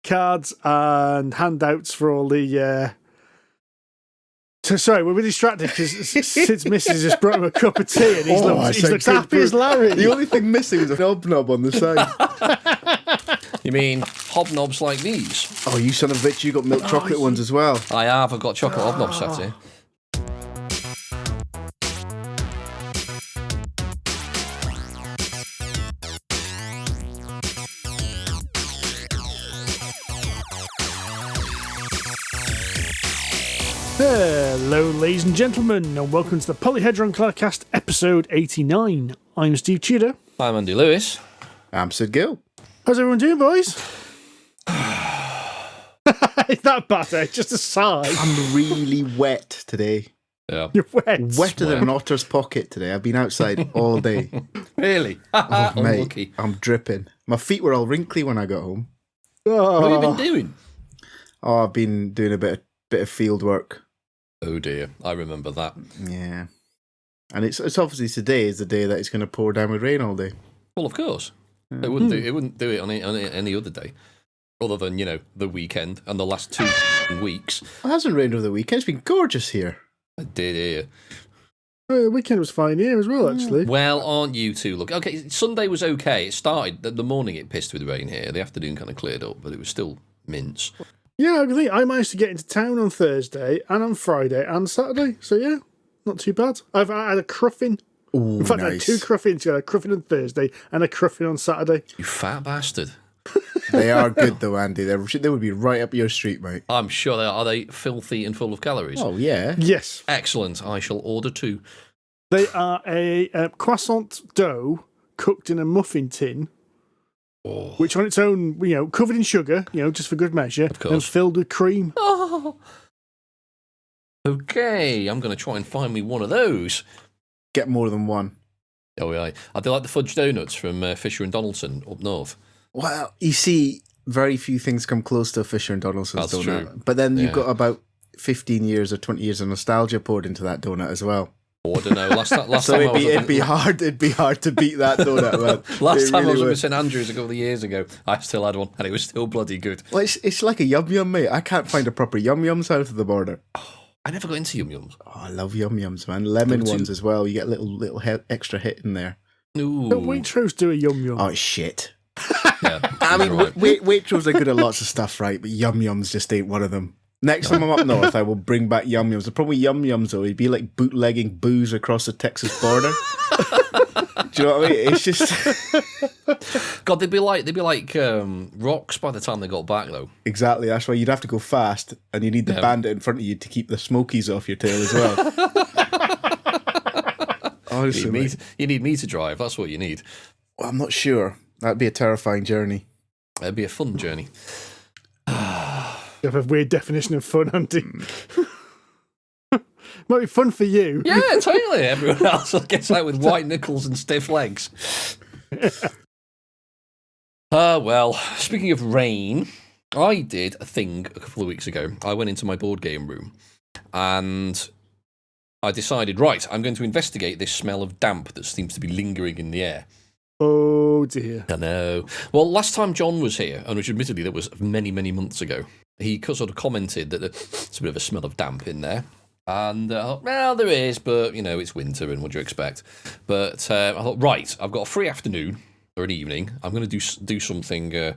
cards and handouts for all the. Sorry, we're distracted because Sid's missus just brought him a cup of tea and he's looks happy as Larry. The only thing missing is a hobnob on the side. You mean hobnobs like these? Oh, you son of a bitch, you got milk chocolate ones as well. I have. I've got chocolate hobnobs sat here. Hello, ladies and gentlemen, and welcome to the Polyhedron Cast episode 89. I'm Steve Tudor. I'm Andy Lewis. I'm Sid Gill. How's everyone doing, boys? Is that bad, eh? Just a sigh. I'm really wet today. Yeah. You're wet. Wetter than an otter's pocket today. I've been outside all day. Really? Oh, mate, Unlucky. I'm dripping. My feet were all wrinkly when I got home. Oh. What have you been doing? Oh, I've been doing a bit of field work. Oh dear, I remember that. Yeah. And it's obviously today is the day that it's going to pour down with rain all day. Well, of course. It wouldn't do it on any other day, other than, you know, the weekend and the last 2 weeks. It hasn't rained over the weekend. It's been gorgeous here. I did hear. The weekend was fine here as well, actually. Well, aren't you two? Look, okay, Sunday was okay. It started, the morning it pissed with rain here. The afternoon kind of cleared up, but it was still mince. Yeah, I think I managed to get into town on Thursday and on Friday and Saturday. So, yeah, not too bad. I had a cruffin. Ooh, In fact, nice. I had 2 cruffins. I had a cruffin on Thursday and a cruffin on Saturday. You fat bastard. They are good though, Andy. They would be right up your street, mate. I'm sure they are. Are they filthy and full of calories? Oh, yeah. Yes. Excellent. I shall order 2. They are a croissant dough cooked in a muffin tin, which on its own, you know, covered in sugar, you know, just for good measure, Of course. and filled with cream. Oh. Okay, I'm going to try and find me one of those. Get more than one. Oh, yeah. I do like the fudge donuts from Fisher and Donaldson up north. Well, you see, very few things come close to Fisher and Donaldson's That's donut. true. But then you've Yeah. got about 15 years or 20 years of nostalgia poured into that donut as well. Oh, I don't know. Last So time I was it'd be hard to beat that donut, man. Last It time I was really up would. at St Andrews a couple of years ago, I still had one, and it was still bloody good. Well, it's like a yum yum, mate. I can't find a proper yum yum south of the border. I never got into Yum Yums. Oh, I love yum yums, man. Lemon Don't you- ones as well. You get a little extra hit in there. Ooh. Don't Waitrose do a yum yum? Oh, it's shit. Yeah, I mean, right. Waitrose are good at lots of stuff, right? But yum yums just ain't one of them. Next time I'm up north, I will bring back yum yums. The problem with yum yums, though, it'd be like bootlegging booze across the Texas border. Do you know what I mean? It's just God, they'd be like rocks by the time they got back, though. exactly. That's why you'd have to go fast, and you need the bandit in front of you to keep the smokies off your tail as well. Honestly, mate. You need me to drive. That's what you need. Well, I'm not sure. That'd be a terrifying journey. It'd be a fun journey. You have a weird definition of fun, Andy. Might be fun for you. Yeah, totally. Everyone else gets out with white knuckles and stiff legs. Well, speaking of rain, I did a thing a couple of weeks ago. I went into my board game room and I decided, right, I'm going to investigate this smell of damp that seems to be lingering in the air. Oh, dear. I know. Well, last time John was here, and which admittedly that was many, many months ago, he sort of commented that it's a bit of a smell of damp in there. And I thought, well, there is, but, you know, it's winter, and what do you expect? But I thought, right, I've got a free afternoon or an evening. I'm going to do something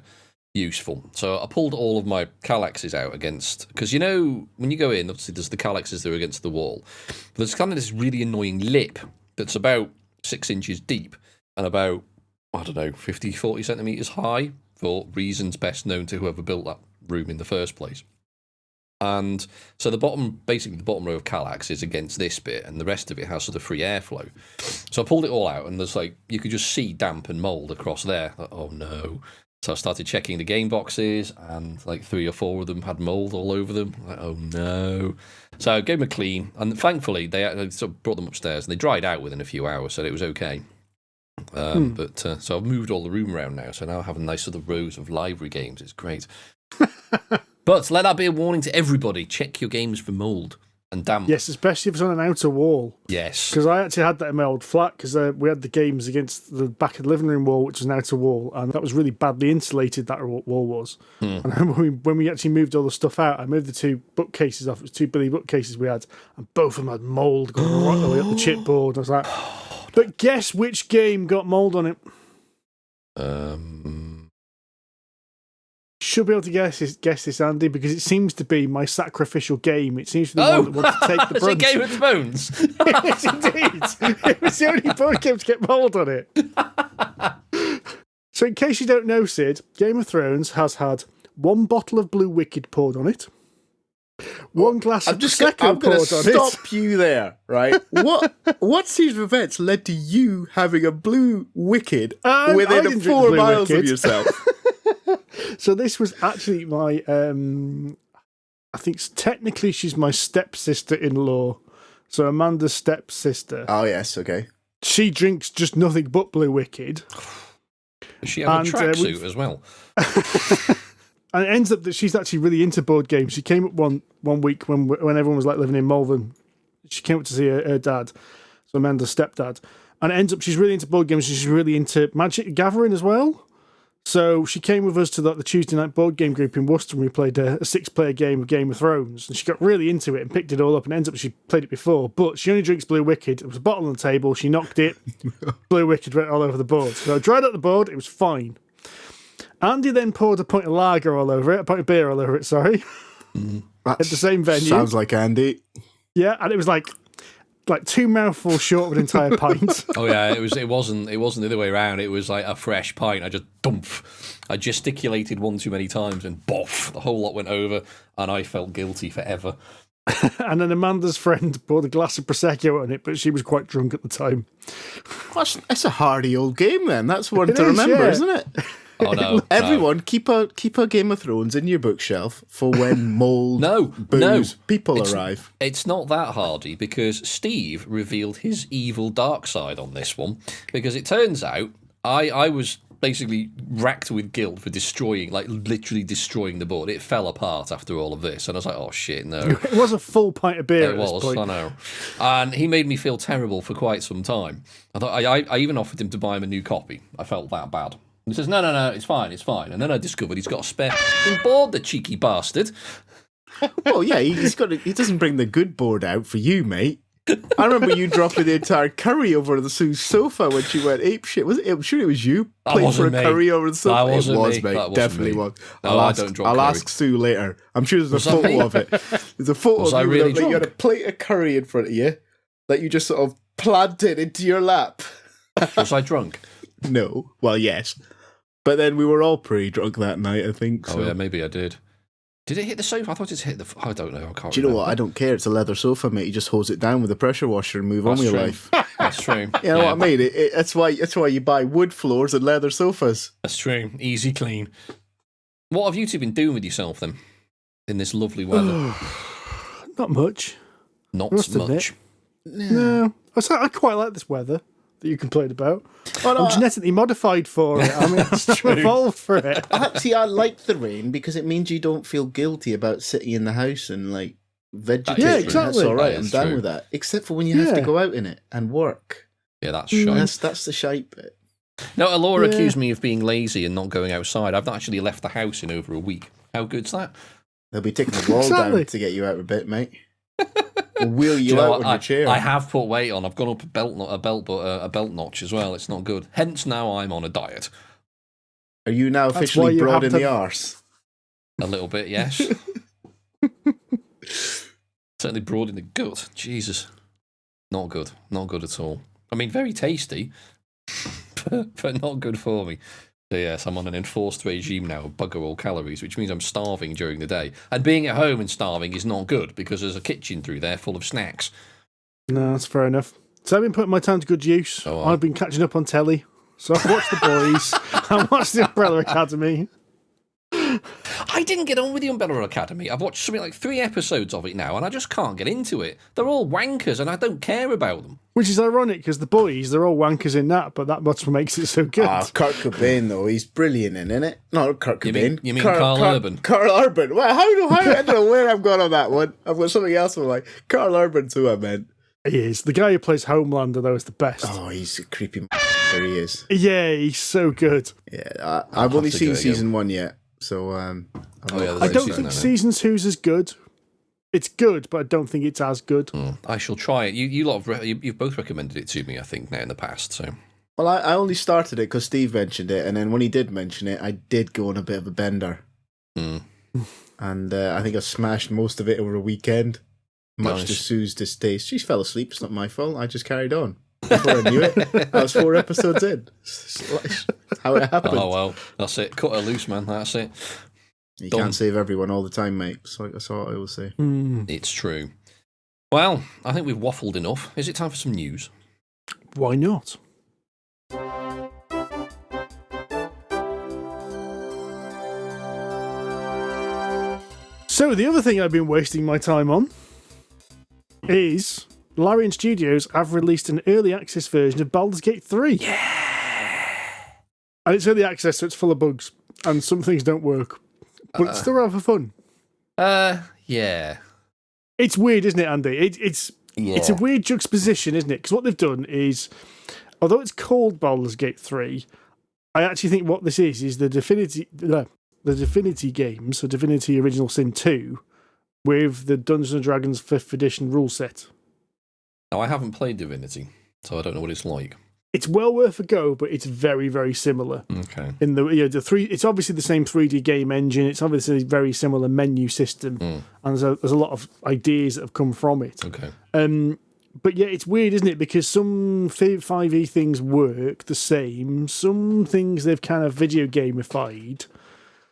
useful. So I pulled all of my Kallaxes out against... Because, you know, when you go in, obviously there's the Kallaxes that are against the wall. But there's kind of this really annoying lip that's about 6 inches deep and about, I don't know, 50, 40 centimetres high, for reasons best known to whoever built that room in the first place. And so the bottom row of Kallax is against this bit, and the rest of it has sort of free airflow. So I pulled it all out, and there's like, you could just see damp and mould across there. Like, oh no. So I started checking the game boxes, and like 3 or 4 of them had mould all over them. Like, oh no. So I gave them a clean, and thankfully they sort of brought them upstairs, and they dried out within a few hours, so it was okay. But so I've moved all the room around now, so now I have a nice sort of rows of library games. It's great. But let that be a warning to everybody: check your games for mould. and damp. Yes, especially if it's on an outer wall. Yes. Because I actually had that in my old flat, because we had the games against the back of the living room wall, which was an outer wall, and that was really badly insulated, that wall was. And I remember when we actually moved all the stuff out, I moved the 2 bookcases off. It was 2 Billy bookcases we had, and both of them had mould going right the way up the chipboard. I was like, but guess which game got mould on it? Should be able to guess this, Andy, because it seems to be my sacrificial game. It seems to be the one that wants to take the brunt. It's a Game of Thrones. Yes, indeed. It was the only board game to get mould on it. So, in case you don't know, Sid, Game of Thrones has had 1 bottle of Blue Wicked poured on it, 1 glass of Prosecco I'm going poured to on it. stop you there, right? What series of events led to you having a Blue Wicked I within didn't drink 4 Blue miles Wicked. of yourself? So this was actually my, I think technically she's my stepsister-in-law. So Amanda's stepsister. Oh, yes, okay. She drinks just nothing but Blue Wicked. Does she have a tracksuit as well? And it ends up that she's actually really into board games. She came up one week when everyone was like living in Malvern. She came up to see her dad, so Amanda's stepdad. And it ends up she's really into board games. She's really into Magic the Gathering as well. So she came with us to the Tuesday night board game group in Worcester, and we played a 6-player game of Game of Thrones. And she got really into it and picked it all up, and ends up she played it before. But she only drinks Blue Wicked. There was a bottle on the table. She knocked it. Blue Wicked went all over the board. So I dried out the board. It was fine. Andy then poured a pint of lager all over it, a pint of beer all over it, sorry. At the same venue. Sounds like Andy. Yeah, and it was like 2 mouthfuls short of an entire pint. Oh yeah, it wasn't the other way around. It was like a fresh pint. I just I gesticulated one too many times and boff, the whole lot went over, and I felt guilty forever. And then Amanda's friend poured a glass of Prosecco on it, but she was quite drunk at the time. That's a hardy old game then. That's one to remember, yeah. Isn't it? Oh no! Everyone, keep a Game of Thrones in your bookshelf for when mold, booze, people arrive. It's not that hardy, because Steve revealed his evil dark side on this one. Because it turns out I was basically racked with guilt for literally destroying the board. It fell apart after all of this, and I was like, "Oh shit, no!" It was a full pint of beer. It was, I know, and he made me feel terrible for quite some time. I thought I even offered him to buy him a new copy. I felt that bad. He says, no, it's fine. And then I discovered he's got a spare board, the cheeky bastard. Well, yeah, he doesn't bring the good board out for you, mate. I remember you dropping the entire curry over the Sue's sofa when she went ape shit. I'm sure it was you playing for a curry over the sofa. That wasn't it was, me. mate. That wasn't Definitely me. was. No, I'll ask Sue later. I'm sure there's a photo of it. There's a photo of you really you had a plate of curry in front of you that you just sort of planted into your lap. Was I drunk? No. Well, yes. But then we were all pretty drunk that night, I think. So. Oh, yeah, maybe I did. Did it hit the sofa? I thought it hit the... I don't know. I can't Do you know what? I don't care. It's a leather sofa, mate. You just hose it down with a pressure washer and move on with your life. That's true. You know what I mean? That's why you buy wood floors and leather sofas. That's true. Easy clean. What have you two been doing with yourself, then, in this lovely weather? Not much. Not Must much. Admit. No. I quite like this weather that you complained about. I'm genetically modified for it. I mean, I'm evolved for it. Actually, I like the rain because it means you don't feel guilty about sitting in the house and like vegetating. Yeah, exactly. That's all right. I'm That is down true. with that. Except for when you have to go out in it and work. Yeah, that's shite. That's the shite bit. No, Alora accused me of being lazy and not going outside. I've not actually left the house in over a week. How good's that? They'll be taking the wall down to get you out a bit, mate. We'll wheel you out on your chair. I have put weight on. I've gone up a belt notch as well. It's not good. Hence, now I'm on a diet. Are you now officially broad in the arse? A little bit, yes. Certainly broad in the gut. Jesus. Not good. Not good at all. I mean, very tasty, but not good for me. So yes, I'm on an enforced regime now of bugger all calories, which means I'm starving during the day. And being at home and starving is not good, because there's a kitchen through there full of snacks. No, that's fair enough. So I've been putting my time to good use. Oh, I've been catching up on telly. So I've watched The Boys. I watched The Umbrella Academy. I didn't get on with the Umbrella Academy. I've watched something like 3 episodes of it now, and I just can't get into it. They're all wankers, and I don't care about them. Which is ironic, because the boys, they're all wankers in that, but that's what makes it so good. Kurt Cobain, though, he's brilliant in it. Not Kurt Cobain. You mean Carl Urban? Carl Urban. Well, I don't know where I've gone on that one. I've got something else I'm like, Carl Urban's who I meant. He is. The guy who plays Homelander, though, is the best. Oh, he's a creepy there he is. Yeah, he's so good. Yeah, I've only seen season 1 yet, so I don't think season 2's as good. It's good, but I don't think it's as good. I shall try it. You've both recommended it to me, I think, now in the past. So, well, I only started it because Steve mentioned it, and then when he did mention it, I did go on a bit of a bender, and I think I smashed most of it over a weekend, much to Sue's distaste. She fell asleep. It's not my fault. I just carried on. Before I knew it, I was 4 episodes in. That's how it happened. Oh well, that's it. Cut her loose, man. That's it. You can't save everyone all the time, mate. So that's what I will say. It's true. Well, I think we've waffled enough. Is it time for some news? Why not? So the other thing I've been wasting my time on is Larian Studios have released an early access version of Baldur's Gate 3. Yeah! And it's early access, so it's full of bugs. And some things don't work. But it's still rather fun. Yeah. It's weird, isn't it, Andy? It's a weird juxtaposition, isn't it? Because what they've done is, although it's called Baldur's Gate 3, I actually think what this is the Divinity games, so Divinity Original Sin 2, with the Dungeons & Dragons 5th edition rule set. Now, I haven't played Divinity, so I don't know what it's like. It's well worth a go, but it's very, very similar. Okay. In it's obviously the same 3D game engine. It's obviously a very similar menu system, and there's a lot of ideas that have come from it. Okay. But yeah, it's weird, isn't it? Because some 5e things work the same. Some things they've kind of video gamified.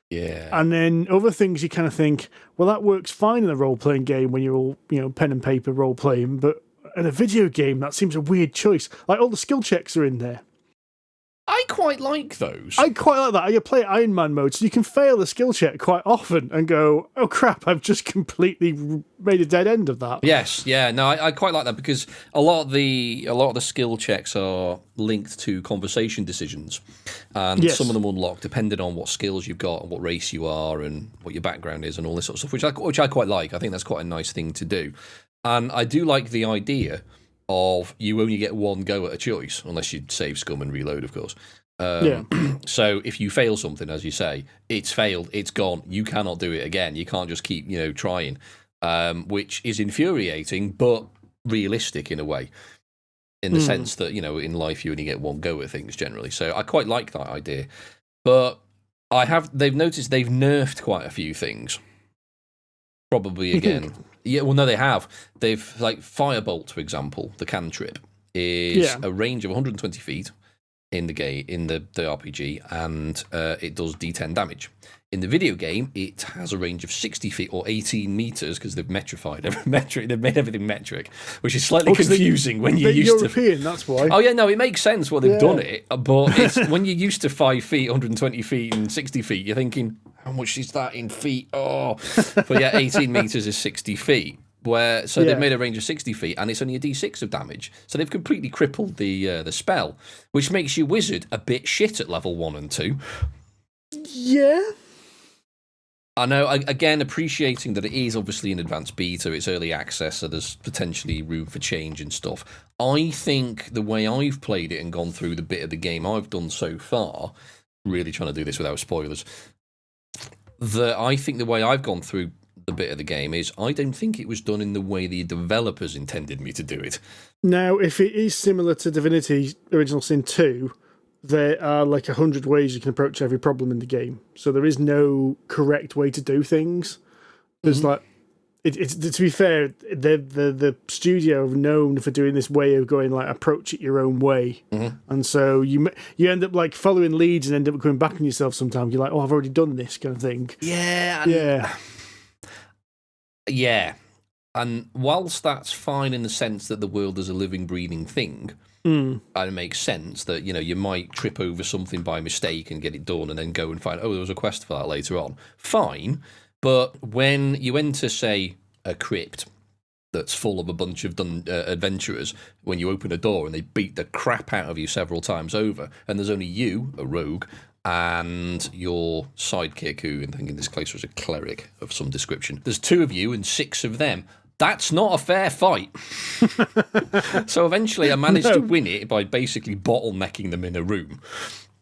Yeah. And then other things you kind of think, well, that works fine in a role-playing game when you're all, pen and paper role-playing, but in a video game, that seems a weird choice. Like, all the skill checks are in there. I quite like those. I quite like that. You play Iron Man mode, so you can fail the skill check quite often and go, oh crap, I've just completely made a dead end of that. Yes, yeah, no, I quite like that because a lot of the skill checks are linked to conversation decisions, and some of them unlock depending on what skills you've got and what race you are and what your background is and all this sort of stuff, which I quite like. I think that's quite a nice thing to do, and I do like the idea of you only get one go at a choice, unless you save scum and reload, of course. So if you fail something, as you say, it's failed, it's gone. You cannot do it again. You can't just keep, trying, which is infuriating, but realistic in a way, in the sense that, in life you only get one go at things generally. So I quite like that idea. But they've noticed they've nerfed quite a few things. Probably again. Yeah, well, no, they have. They've, like, Firebolt, for example, the cantrip, is a range of 120 feet in the RPG, and it does D10 damage. In the video game, it has a range of 60 feet or 18 meters because they've metrified every metric. They've made everything metric, which is slightly confusing when you're used European, that's why. Oh yeah, no, it makes sense what they've done it, but it's when you're used to 5 feet, 120 feet, and 60 feet, you're thinking, how much is that in feet? Oh, but yeah, 18 meters is 60 feet. They've made a range of 60 feet, and it's only a d6 of damage. So they've completely crippled the spell, which makes your wizard a bit shit at level 1 and 2. Yeah. I know, again, appreciating that it is obviously an advanced beta, it's early access, so there's potentially room for change and stuff. I think the way I've played it and gone through the bit of the game I've done so far, really trying to do this without spoilers, I think the way I've gone through the bit of the game is I don't think it was done in the way the developers intended me to do it. Now, if it is similar to Divinity Original Sin 2, there are like 100 ways you can approach every problem in the game. So there is no correct way to do things. There's it's to be fair, the studio are known for doing this way of going like approach it your own way, and so you end up like following leads and end up going back on yourself. Sometimes you're like, oh, I've already done this kind of thing. Yeah. And whilst that's fine in the sense that the world is a living, breathing thing, Mm. And it makes sense that, you might trip over something by mistake and get it done and then go and find, there was a quest for that later on. Fine. But when you enter, say, a crypt that's full of a bunch of adventurers, when you open a door and they beat the crap out of you several times over, and there's only you, a rogue, and your sidekick, who I think in this case was a cleric of some description. There's 2 of you and 6 of them. That's not a fair fight. So eventually I managed to win it by basically bottlenecking them in a room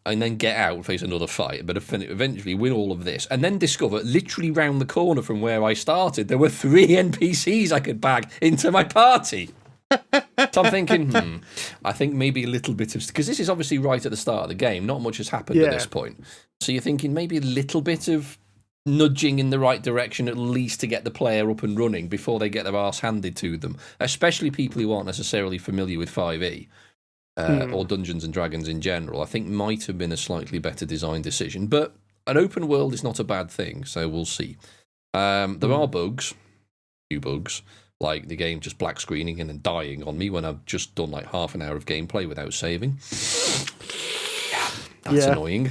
and then get out and face another fight, but eventually win all of this, and then discover literally round the corner from where I started, there were 3 NPCs I could bag into my party. So I'm thinking, I think maybe a little bit of... Because this is obviously right at the start of the game, not much has happened at this point. So you're thinking maybe a little bit of nudging in the right direction, at least to get the player up and running before they get their arse handed to them, especially people who aren't necessarily familiar with 5e. Or Dungeons and Dragons in general, I think might have been a slightly better design decision. But an open world is not a bad thing, so we'll see. There are bugs, few bugs, like the game just black screening and then dying on me when I've just done like half an hour of gameplay without saving. Yeah, that's annoying.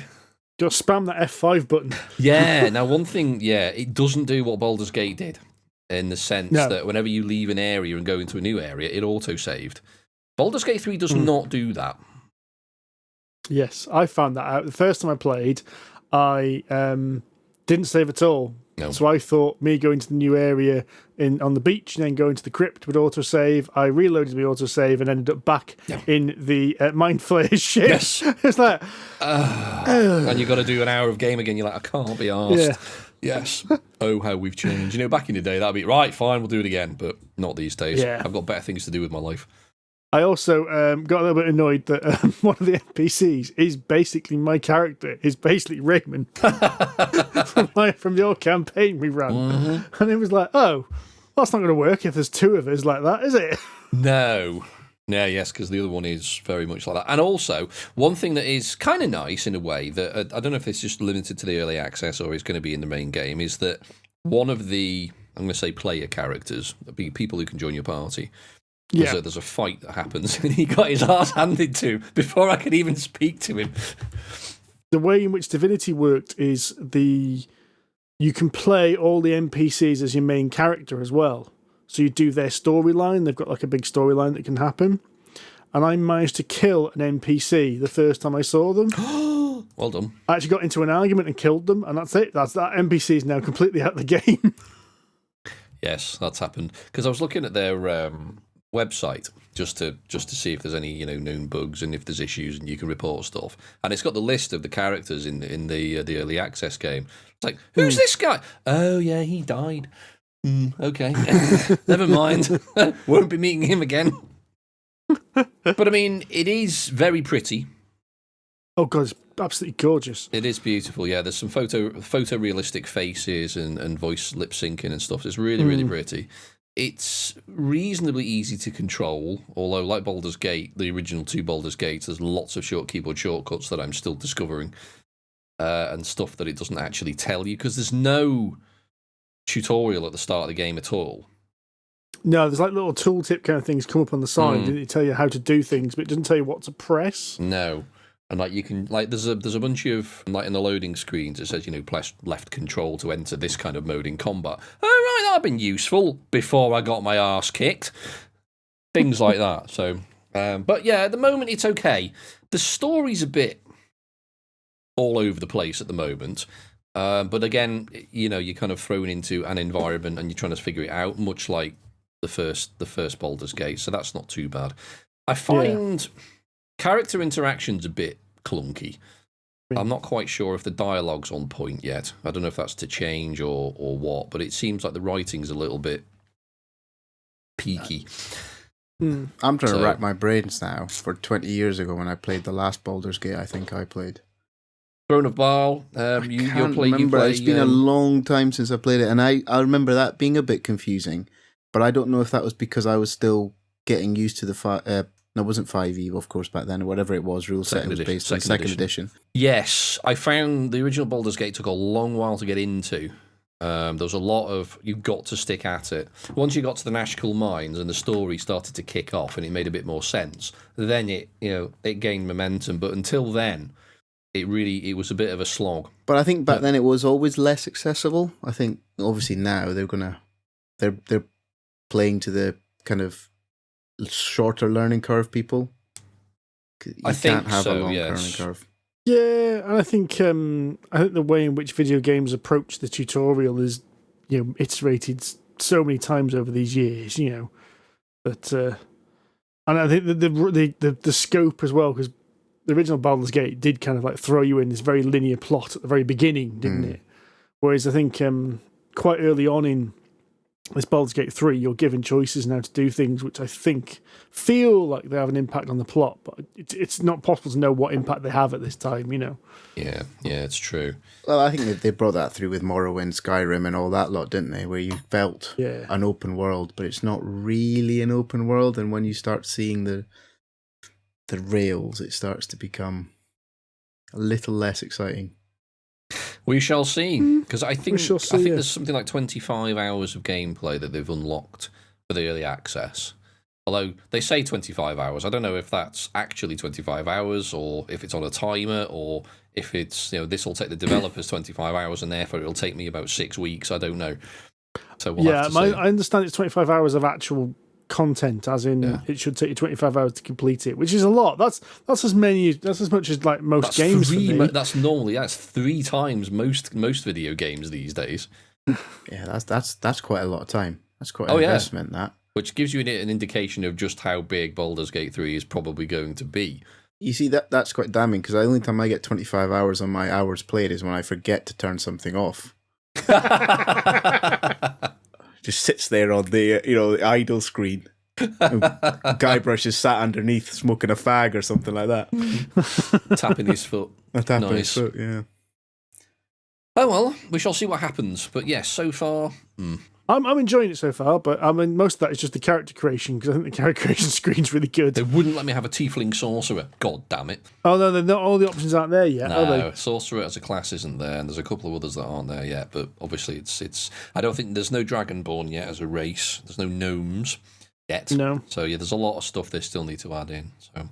Just spam that F5 button. Yeah, now one thing, it doesn't do what Baldur's Gate did, in the sense that whenever you leave an area and go into a new area, it auto-saved. Baldur's Gate 3 does not do that. Yes, I found that out. The first time I played, I didn't save at all. No. So I thought me going to the new area on the beach and then going to the crypt would autosave. I reloaded my autosave and ended up back in the Mind Flayer ship. Yes. It's like... and you've got to do an hour of game again. You're like, I can't be arsed. Yeah. Yes. Oh, how we've changed. Back in the day, that'd be, right, fine, we'll do it again. But not these days. Yeah. I've got better things to do with my life. I also got a little bit annoyed that one of the NPCs is basically my character, is basically Raymond from the old campaign we ran. Mm-hmm. And it was like, that's not going to work if there's 2 of us like that, is it? No. Yeah, yes, because the other one is very much like that. And also, one thing that is kind of nice in a way, that I don't know if it's just limited to the early access or it's going to be in the main game, is that one of the, I'm going to say player characters, people who can join your party, there's a fight that happens and he got his ass handed to before I could even speak to him. The way in which Divinity worked is you can play all the NPCs as your main character as well. So you do their storyline. They've got like a big storyline that can happen. And I managed to kill an NPC the first time I saw them. Well done. I actually got into an argument and killed them, and that's it. That NPC is now completely out of the game. Yes, that's happened. Because I was looking at their website just to see if there's any known bugs and if there's issues and you can report stuff, and it's got the list of the characters in the early access game. It's like, who's this guy? Oh yeah, he died. Okay. Never mind. Won't be meeting him again. But I mean, it is very pretty. Oh god, it's absolutely gorgeous. It is beautiful. Yeah, there's some photorealistic faces and voice lip syncing and stuff. It's really pretty. It's reasonably easy to control, although like Baldur's Gate, the original 2 Baldur's Gates, there's lots of keyboard shortcuts that I'm still discovering, and stuff that it doesn't actually tell you, because there's no tutorial at the start of the game at all. No, there's like little tooltip kind of things come up on the side, and it tell you how to do things, but it doesn't tell you what to press. No. And like you can, like there's a bunch of, like in the loading screens, it says, press left control to enter this kind of mode in combat. Oh right, that'd been useful before I got my arse kicked. Things like that. So, but yeah, at the moment it's okay. The story's a bit all over the place at the moment. But again, you're kind of thrown into an environment and you're trying to figure it out, much like the first Baldur's Gate. So that's not too bad. I find character interaction's a bit clunky. I'm not quite sure if the dialogue's on point yet. I don't know if that's to change or what, but it seems like the writing's a little bit peaky. I'm trying to rack my brains now for 20 years ago when I played the last Baldur's Gate. I think I played Throne of Baal. You remember. It's been a long time since I played it, and I remember that being a bit confusing. But I don't know if that was because I was still getting used to the no, it wasn't 5e, of course, back then, or whatever it was, rule set was based on second edition. Yes, I found the original Baldur's Gate took a long while to get into. There was a lot of you've got to stick at it. Once you got to the Nashkel mines and the story started to kick off and it made a bit more sense, then it gained momentum. But until then, it was a bit of a slog. But I think back then it was always less accessible. I think obviously now they're playing to the kind of shorter learning curve people. You can't have a long learning curve. Yeah, and I think the way in which video games approach the tutorial is, iterated so many times over these years, but and I think the scope as well, because the original Baldur's Gate did kind of like throw you in this very linear plot at the very beginning, didn't it? Whereas I think quite early on in this Baldur's Gate 3, you're given choices now to do things which I think feel like they have an impact on the plot, but it's not possible to know what impact they have at this time, Yeah, it's true. Well, I think they brought that through with Morrowind, Skyrim and all that lot, didn't they? Where you felt an open world, but it's not really an open world, and when you start seeing the rails, it starts to become a little less exciting. We shall see, because I think there's something like 25 hours of gameplay that they've unlocked for the early access. Although they say 25 hours, I don't know if that's actually 25 hours or if it's on a timer or if it's, this will take the developers 25 hours and therefore it'll take me about 6 weeks. I don't know. So we'll have to see. I understand it's 25 hours of actual content, as in it should take you 25 hours to complete it, which is a lot. That's as much as like most games. That's normally 3 times most video games these days. Yeah, that's quite a lot of time. That's quite an investment. That which gives you an indication of just how big Baldur's Gate 3 is probably going to be. You see, that's quite damning, because the only time I get 25 hours on my hours played is when I forget to turn something off. Just sits there on the the idle screen. Guybrush is sat underneath smoking a fag or something like that. Tapping his foot. His foot, yeah. Oh well, we shall see what happens. But yes, so far... I'm enjoying it so far, but I mean, most of that is just the character creation, because I think the character creation screen's really good. They wouldn't let me have a tiefling sorcerer. God damn it. Oh, no, not all the options aren't there yet, are they? Sorcerer as a class isn't there, and there's a couple of others that aren't there yet, but obviously it's I don't think there's no Dragonborn yet as a race. There's no gnomes yet. No. So yeah, there's a lot of stuff they still need to add in. So,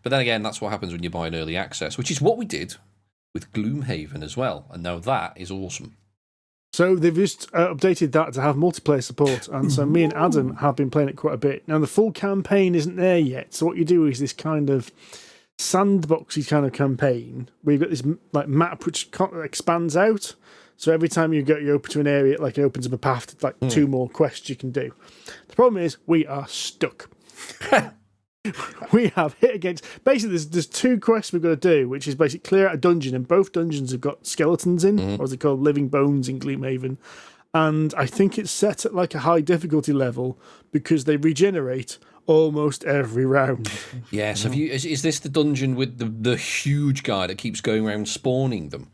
but then again, that's what happens when you buy an early access, which is what we did with Gloomhaven as well, and now that is awesome. So they've just updated that to have multiplayer support, and so me and Adam have been playing it quite a bit. Now, the full campaign isn't there yet, so what you do is this kind of sandboxy kind of campaign, where you've got this like map which expands out, so every time you open to an area, it opens up a path to 2 more quests you can do. The problem is, we are stuck. We have hit against... Basically, there's 2 quests we've got to do, which is basically clear out a dungeon, and both dungeons have got skeletons in, or as they call living bones in Gloomhaven. And I think it's set at a high difficulty level because they regenerate almost every round. Yes, is this the dungeon with the huge guy that keeps going around spawning them?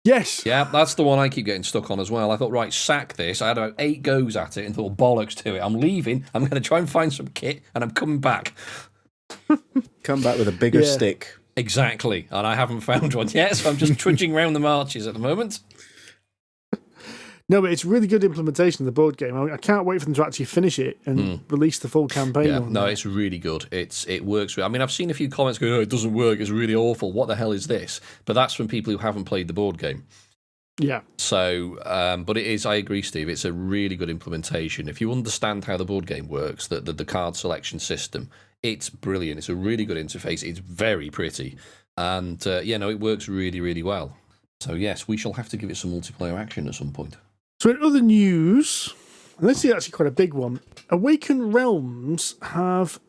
Yes. Yeah, that's the one I keep getting stuck on as well. I thought, right, sack this. I had about 8 goes at it and thought, bollocks to it. I'm leaving. I'm going to try and find some kit, and I'm coming back. Come back with a bigger stick. Exactly. And I haven't found one yet, so I'm just trudging around the marches at the moment. No, but it's really good implementation of the board game. I can't wait for them to actually finish it and release the full campaign. Yeah, no, it's really good. It works. I mean, I've seen a few comments going, "Oh, it doesn't work. It's really awful. What the hell is this?" But that's from people who haven't played the board game. Yeah. So, but it is. I agree, Steve. It's a really good implementation. If you understand how the board game works, the card selection system, it's brilliant. It's a really good interface. It's very pretty, and it works really, really well. So yes, we shall have to give it some multiplayer action at some point. So in other news, and this is actually quite a big one, Awaken Realms have...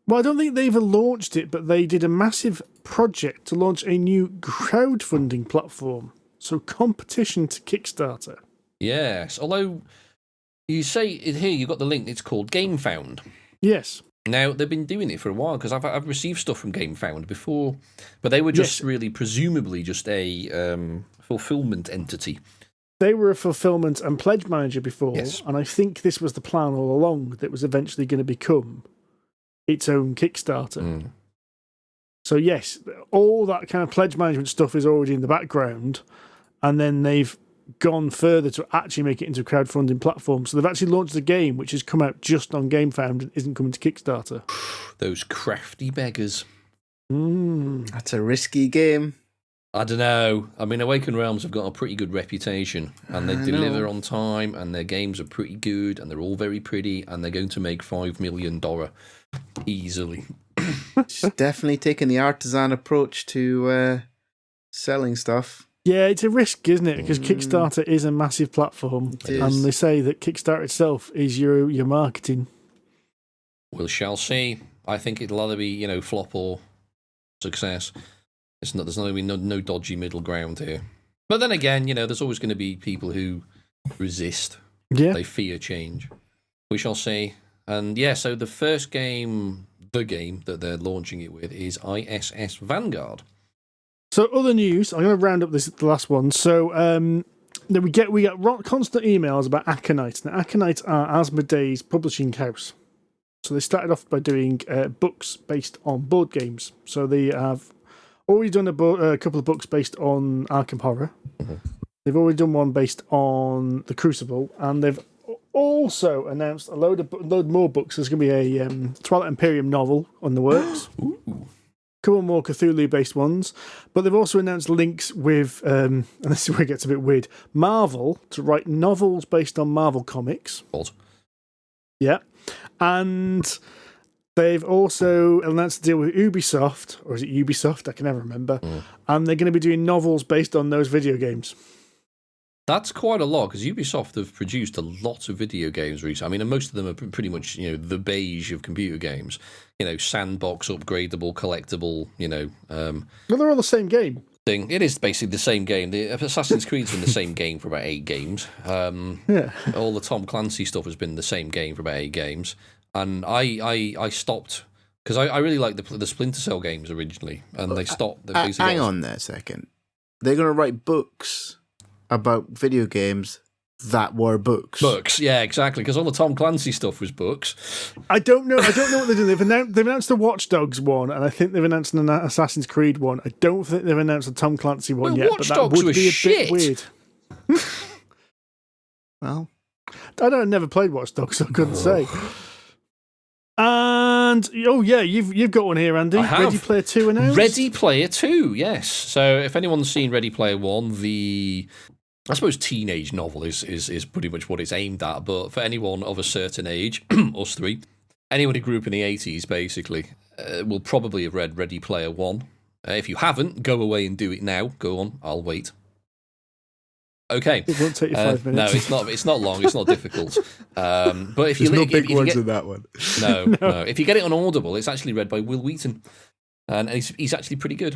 Well, I don't think they even launched it, but they did a massive project to launch a new crowdfunding platform. So competition to Kickstarter. Yes, although you say here you've got the link, it's called GameFound. Yes. Now, they've been doing it for a while, because I've received stuff from GameFound before, but they were just presumably just a fulfillment entity. They were a fulfillment and pledge manager before, and I think this was the plan all along, that it was eventually going to become its own Kickstarter. So yes, all that kind of pledge management stuff is already in the background, and then they've gone further to actually make it into a crowdfunding platform. So they've actually launched a game which has come out just on GameFound and isn't coming to Kickstarter. Those crafty beggars. That's a risky game. I don't know. I mean, Awaken Realms have got a pretty good reputation, and they deliver on time, and their games are pretty good, and they're all very pretty, and they're going to make $5 million easily. It's definitely taking the artisan approach to selling stuff. Yeah, it's a risk, isn't it? Because Kickstarter is a massive platform, and they say that Kickstarter itself is your marketing. We shall see. I think it'll either be, flop or success. There's not going to be no dodgy middle ground here. But then again, there's always going to be people who resist. Yeah. They fear change. We shall see. And yeah, so the first game, the game that they're launching it with is ISS Vanguard. So other news, I'm going to round up the last one. So we get constant emails about Aconyte. Now, Aconyte are Asmodee's publishing house. So they started off by doing books based on board games. So they have already done a couple of books based on Arkham Horror. Mm-hmm. They've already done one based on The Crucible, and they've also announced a load more books. There's going to be a Twilight Imperium novel on the works. Ooh. Couple more Cthulhu-based ones, but they've also announced links with, and this is where it gets a bit weird, Marvel to write novels based on Marvel comics. What? Yeah, and they've also announced a deal with Ubisoft, or is it Ubisoft? I can never remember. And they're going to be doing novels based on those video games. That's quite a lot, because Ubisoft have produced a lot of video games recently. I mean, and most of them are pretty much, the beige of computer games. Sandbox, upgradable, collectible, Well, they're all the same game. Thing. It is basically the same game. The Assassin's Creed's been the same game for about 8 games. Yeah. All the Tom Clancy stuff has been the same game for about 8 games. And I stopped, because I really liked the Splinter Cell games originally, and they stopped. Hang on there a second. They're going to write books about video games that were books. Books, yeah, exactly. Because all the Tom Clancy stuff was books. I don't know what they're doing. They've announced the Watch Dogs one, and I think they've announced an Assassin's Creed one. I don't think they've announced a Tom Clancy one yet. Watch but that Dogs would be a shit. bit weird. Well, I never played Watch Dogs, so I couldn't say. And you've got one here, Andy. I have. Ready Player 2 announced. Ready Player 2, yes. So if anyone's seen Ready Player 1, I suppose teenage novel is pretty much what it's aimed at, but for anyone of a certain age, us three, anyone who grew up in the 80s, basically, will probably have read Ready Player 1. If you haven't, go away and do it now. Go on, I'll wait. Okay. It won't take you 5 minutes. No, it's not long, it's not difficult. But if there's no big words in that one. No. If you get it on Audible, it's actually read by Will Wheaton, and he's actually pretty good.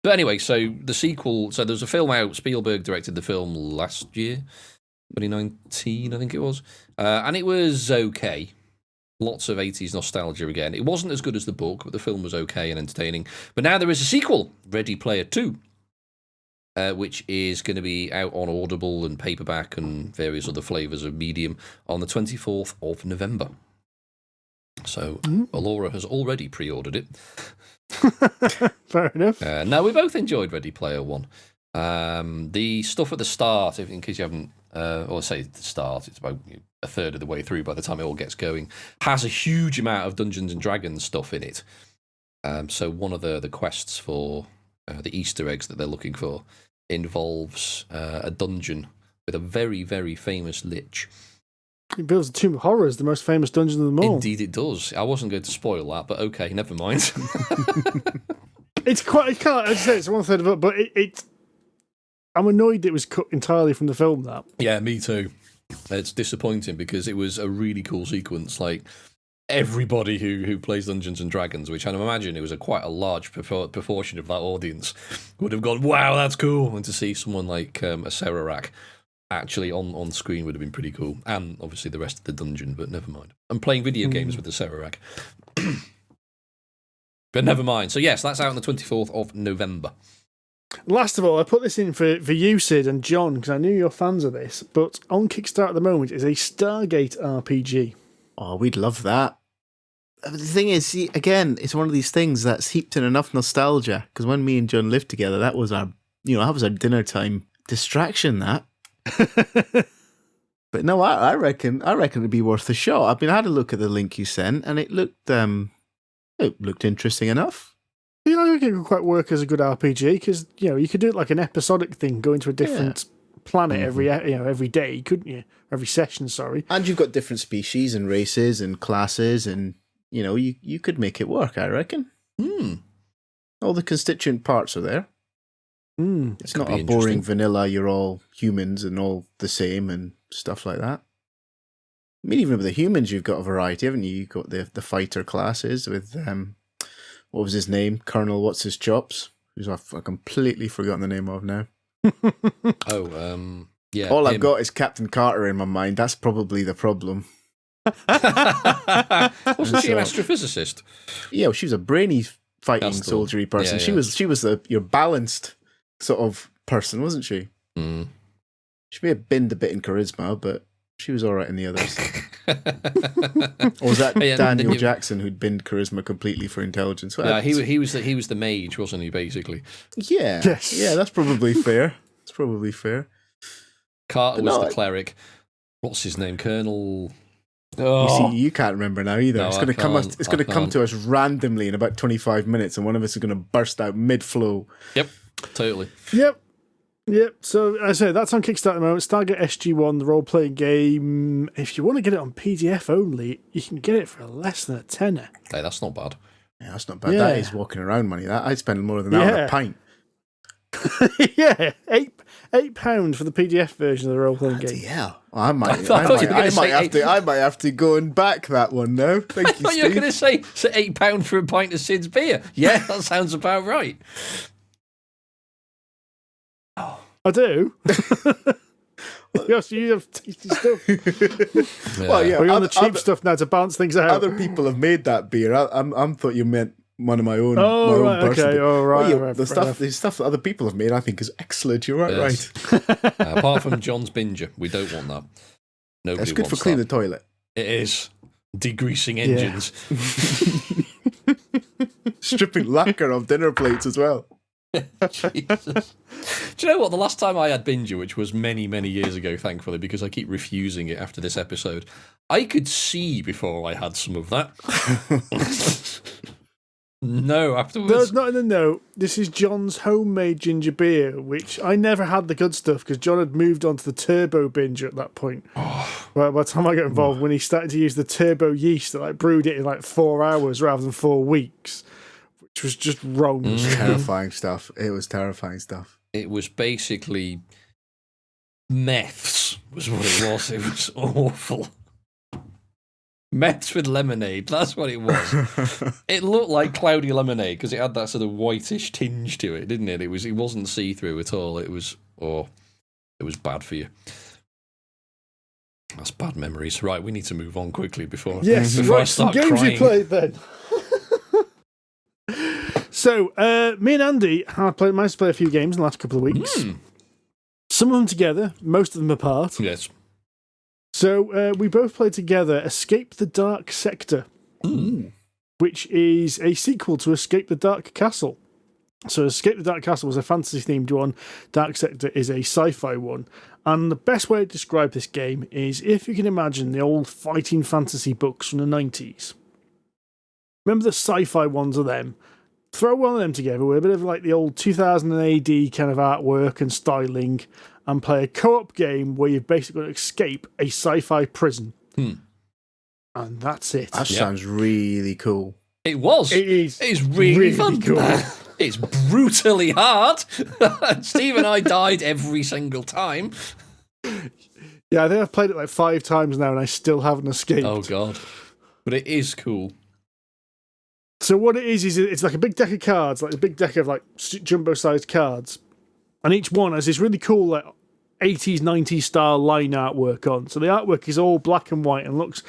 But anyway, so the sequel, so there's a film out, Spielberg directed the film last year, 2019, I think it was, and it was okay. Lots of 80s nostalgia again. It wasn't as good as the book, but the film was okay and entertaining. But now there is a sequel, Ready Player 2, which is going to be out on Audible and paperback and various other flavours of medium on the 24th of November. So Alora has already pre-ordered it. Fair enough. Now, we both enjoyed Ready Player 1. The stuff at the start, in case you haven't, or say at the start, it's about a third of the way through by the time it all gets going, has a huge amount of Dungeons and Dragons stuff in it. So one of the quests for the Easter eggs that they're looking for involves a dungeon with a very, very famous lich. It builds a Tomb of Horrors, the most famous dungeon of them all. Indeed it does. I wasn't going to spoil that, but okay, never mind. It's quite, as I say, it's 1/3 of it, but I'm annoyed it was cut entirely from the film, that. Yeah, me too. It's disappointing because it was a really cool sequence. Like, everybody who plays Dungeons and Dragons, which I imagine it was quite a large proportion of that audience, would have gone, wow, that's cool. And to see someone like a Serarak actually on screen would have been pretty cool. And obviously the rest of the dungeon, but never mind. I'm playing video games with the Serarak. But never mind. So yes, that's out on the 24th of November. Last of all, I put this in for you, Sid, and John, because I knew you're fans of this, but on Kickstarter at the moment is a Stargate RPG. Oh, we'd love that. The thing is, see, again, it's one of these things that's heaped in enough nostalgia, because when me and John lived together, that was our dinner time distraction, that. But no, I reckon it'd be worth a shot. I had a look at the link you sent, and it looked interesting enough. You know, I think it could quite work as a good RPG because you could do it like an episodic thing, go into a different planet every day, couldn't you? Every session, sorry. And you've got different species and races and classes, and you could make it work. I reckon. All the constituent parts are there. It's not a boring vanilla. You're all humans and all the same and stuff like that. I mean, even with the humans, you've got a variety, haven't you? You've got the fighter classes with what was his name? Colonel What's His Chops? Who's I've completely forgotten the name of now. Yeah. All I've got is Captain Carter in my mind. That's probably the problem. Wasn't she an astrophysicist? Yeah, well, she was a brainy fighting soldiery person. Yeah, She was your balanced sort of person, wasn't she? She may have binned a bit in charisma, but she was all right in the others. Or was that Daniel Jackson who'd binned charisma completely for intelligence? Well, yeah, he was the mage, wasn't he? Basically. Yeah. Yes. Yeah, that's probably fair. It's probably fair. Carter was the cleric. What's his name? Colonel. Oh. You see, you can't remember now either. No, it's going to come to us randomly in about 25 minutes, and one of us is going to burst out mid-flow. Yep, totally. Yep. So, as I say, that's on Kickstarter at the moment. Stargate SG-1, the role-playing game. If you want to get it on PDF only, you can get it for less than a tenner. Hey, that's not bad. Yeah, that's not bad. Yeah. That is walking around money. I'd spend more than that on a pint. Yeah, £8 for the PDF version of the role-playing game. Yeah, I might have to go and back that one now. Thank you, Steve. You're going to say it's £8 for a pint of Sid's beer. Yeah, that sounds about right. I do. Yes, you have tasty stuff. Yeah. Well, yeah, We're on the cheap stuff now to balance things out. Other people have made that beer. I thought you meant one of my own. Oh, my own right, personal. okay, all right. Well, Right, the stuff that other people have made, I think, is excellent. You're right, Yes. right. Apart from John's Binger, we don't want that. Nobody It's good for wants cleaning that. the toilet. It is. Degreasing engines. Stripping lacquer off dinner plates as well. Jesus. Do you know what? The last time I had Binger, which was many, many years ago, thankfully, because I keep refusing it after this episode, I could see before I had some of that. No, afterwards. There's not in the note. This is John's homemade ginger beer, which I never had the good stuff because John had moved on to the turbo binger at that point. Well, by the time I got involved, when he started to use the turbo yeast that brewed it in 4 hours rather than 4 weeks, which was just wrong. Terrifying stuff. It was terrifying stuff. It was basically meths, was what it was. It was awful. Meths with lemonade, that's what it was. It looked like cloudy lemonade because it had that sort of whitish tinge to it, didn't it? It wasn't see-through at all. It was bad for you. That's bad memories. Right, we need to move on quickly before I some start games crying. you played then. So, me and Andy have managed to play a few games in the last couple of weeks. Some of them together, most of them apart. Yes. So, we both played together Escape the Dark Sector, which is a sequel to Escape the Dark Castle. So, Escape the Dark Castle was a fantasy-themed one. Dark Sector is a sci-fi one. And the best way to describe this game is if you can imagine the old fighting fantasy books from the 90s. Remember the sci-fi ones of them? Throw one of them together with a bit of the old 2000 AD kind of artwork and styling and play a co-op game where you've basically got to escape a sci-fi prison. And that's it. That sounds really cool. It was. It is. It's really fun. cool. It's brutally hard. Steve and I died every single time. Yeah, I think I've played it 5 times now and I still haven't escaped. Oh, God. But it is cool. So what it is it's like a big deck of cards, like a big deck of jumbo-sized cards. And each one has this really cool 80s, 90s style line artwork on. So the artwork is all black and white and looks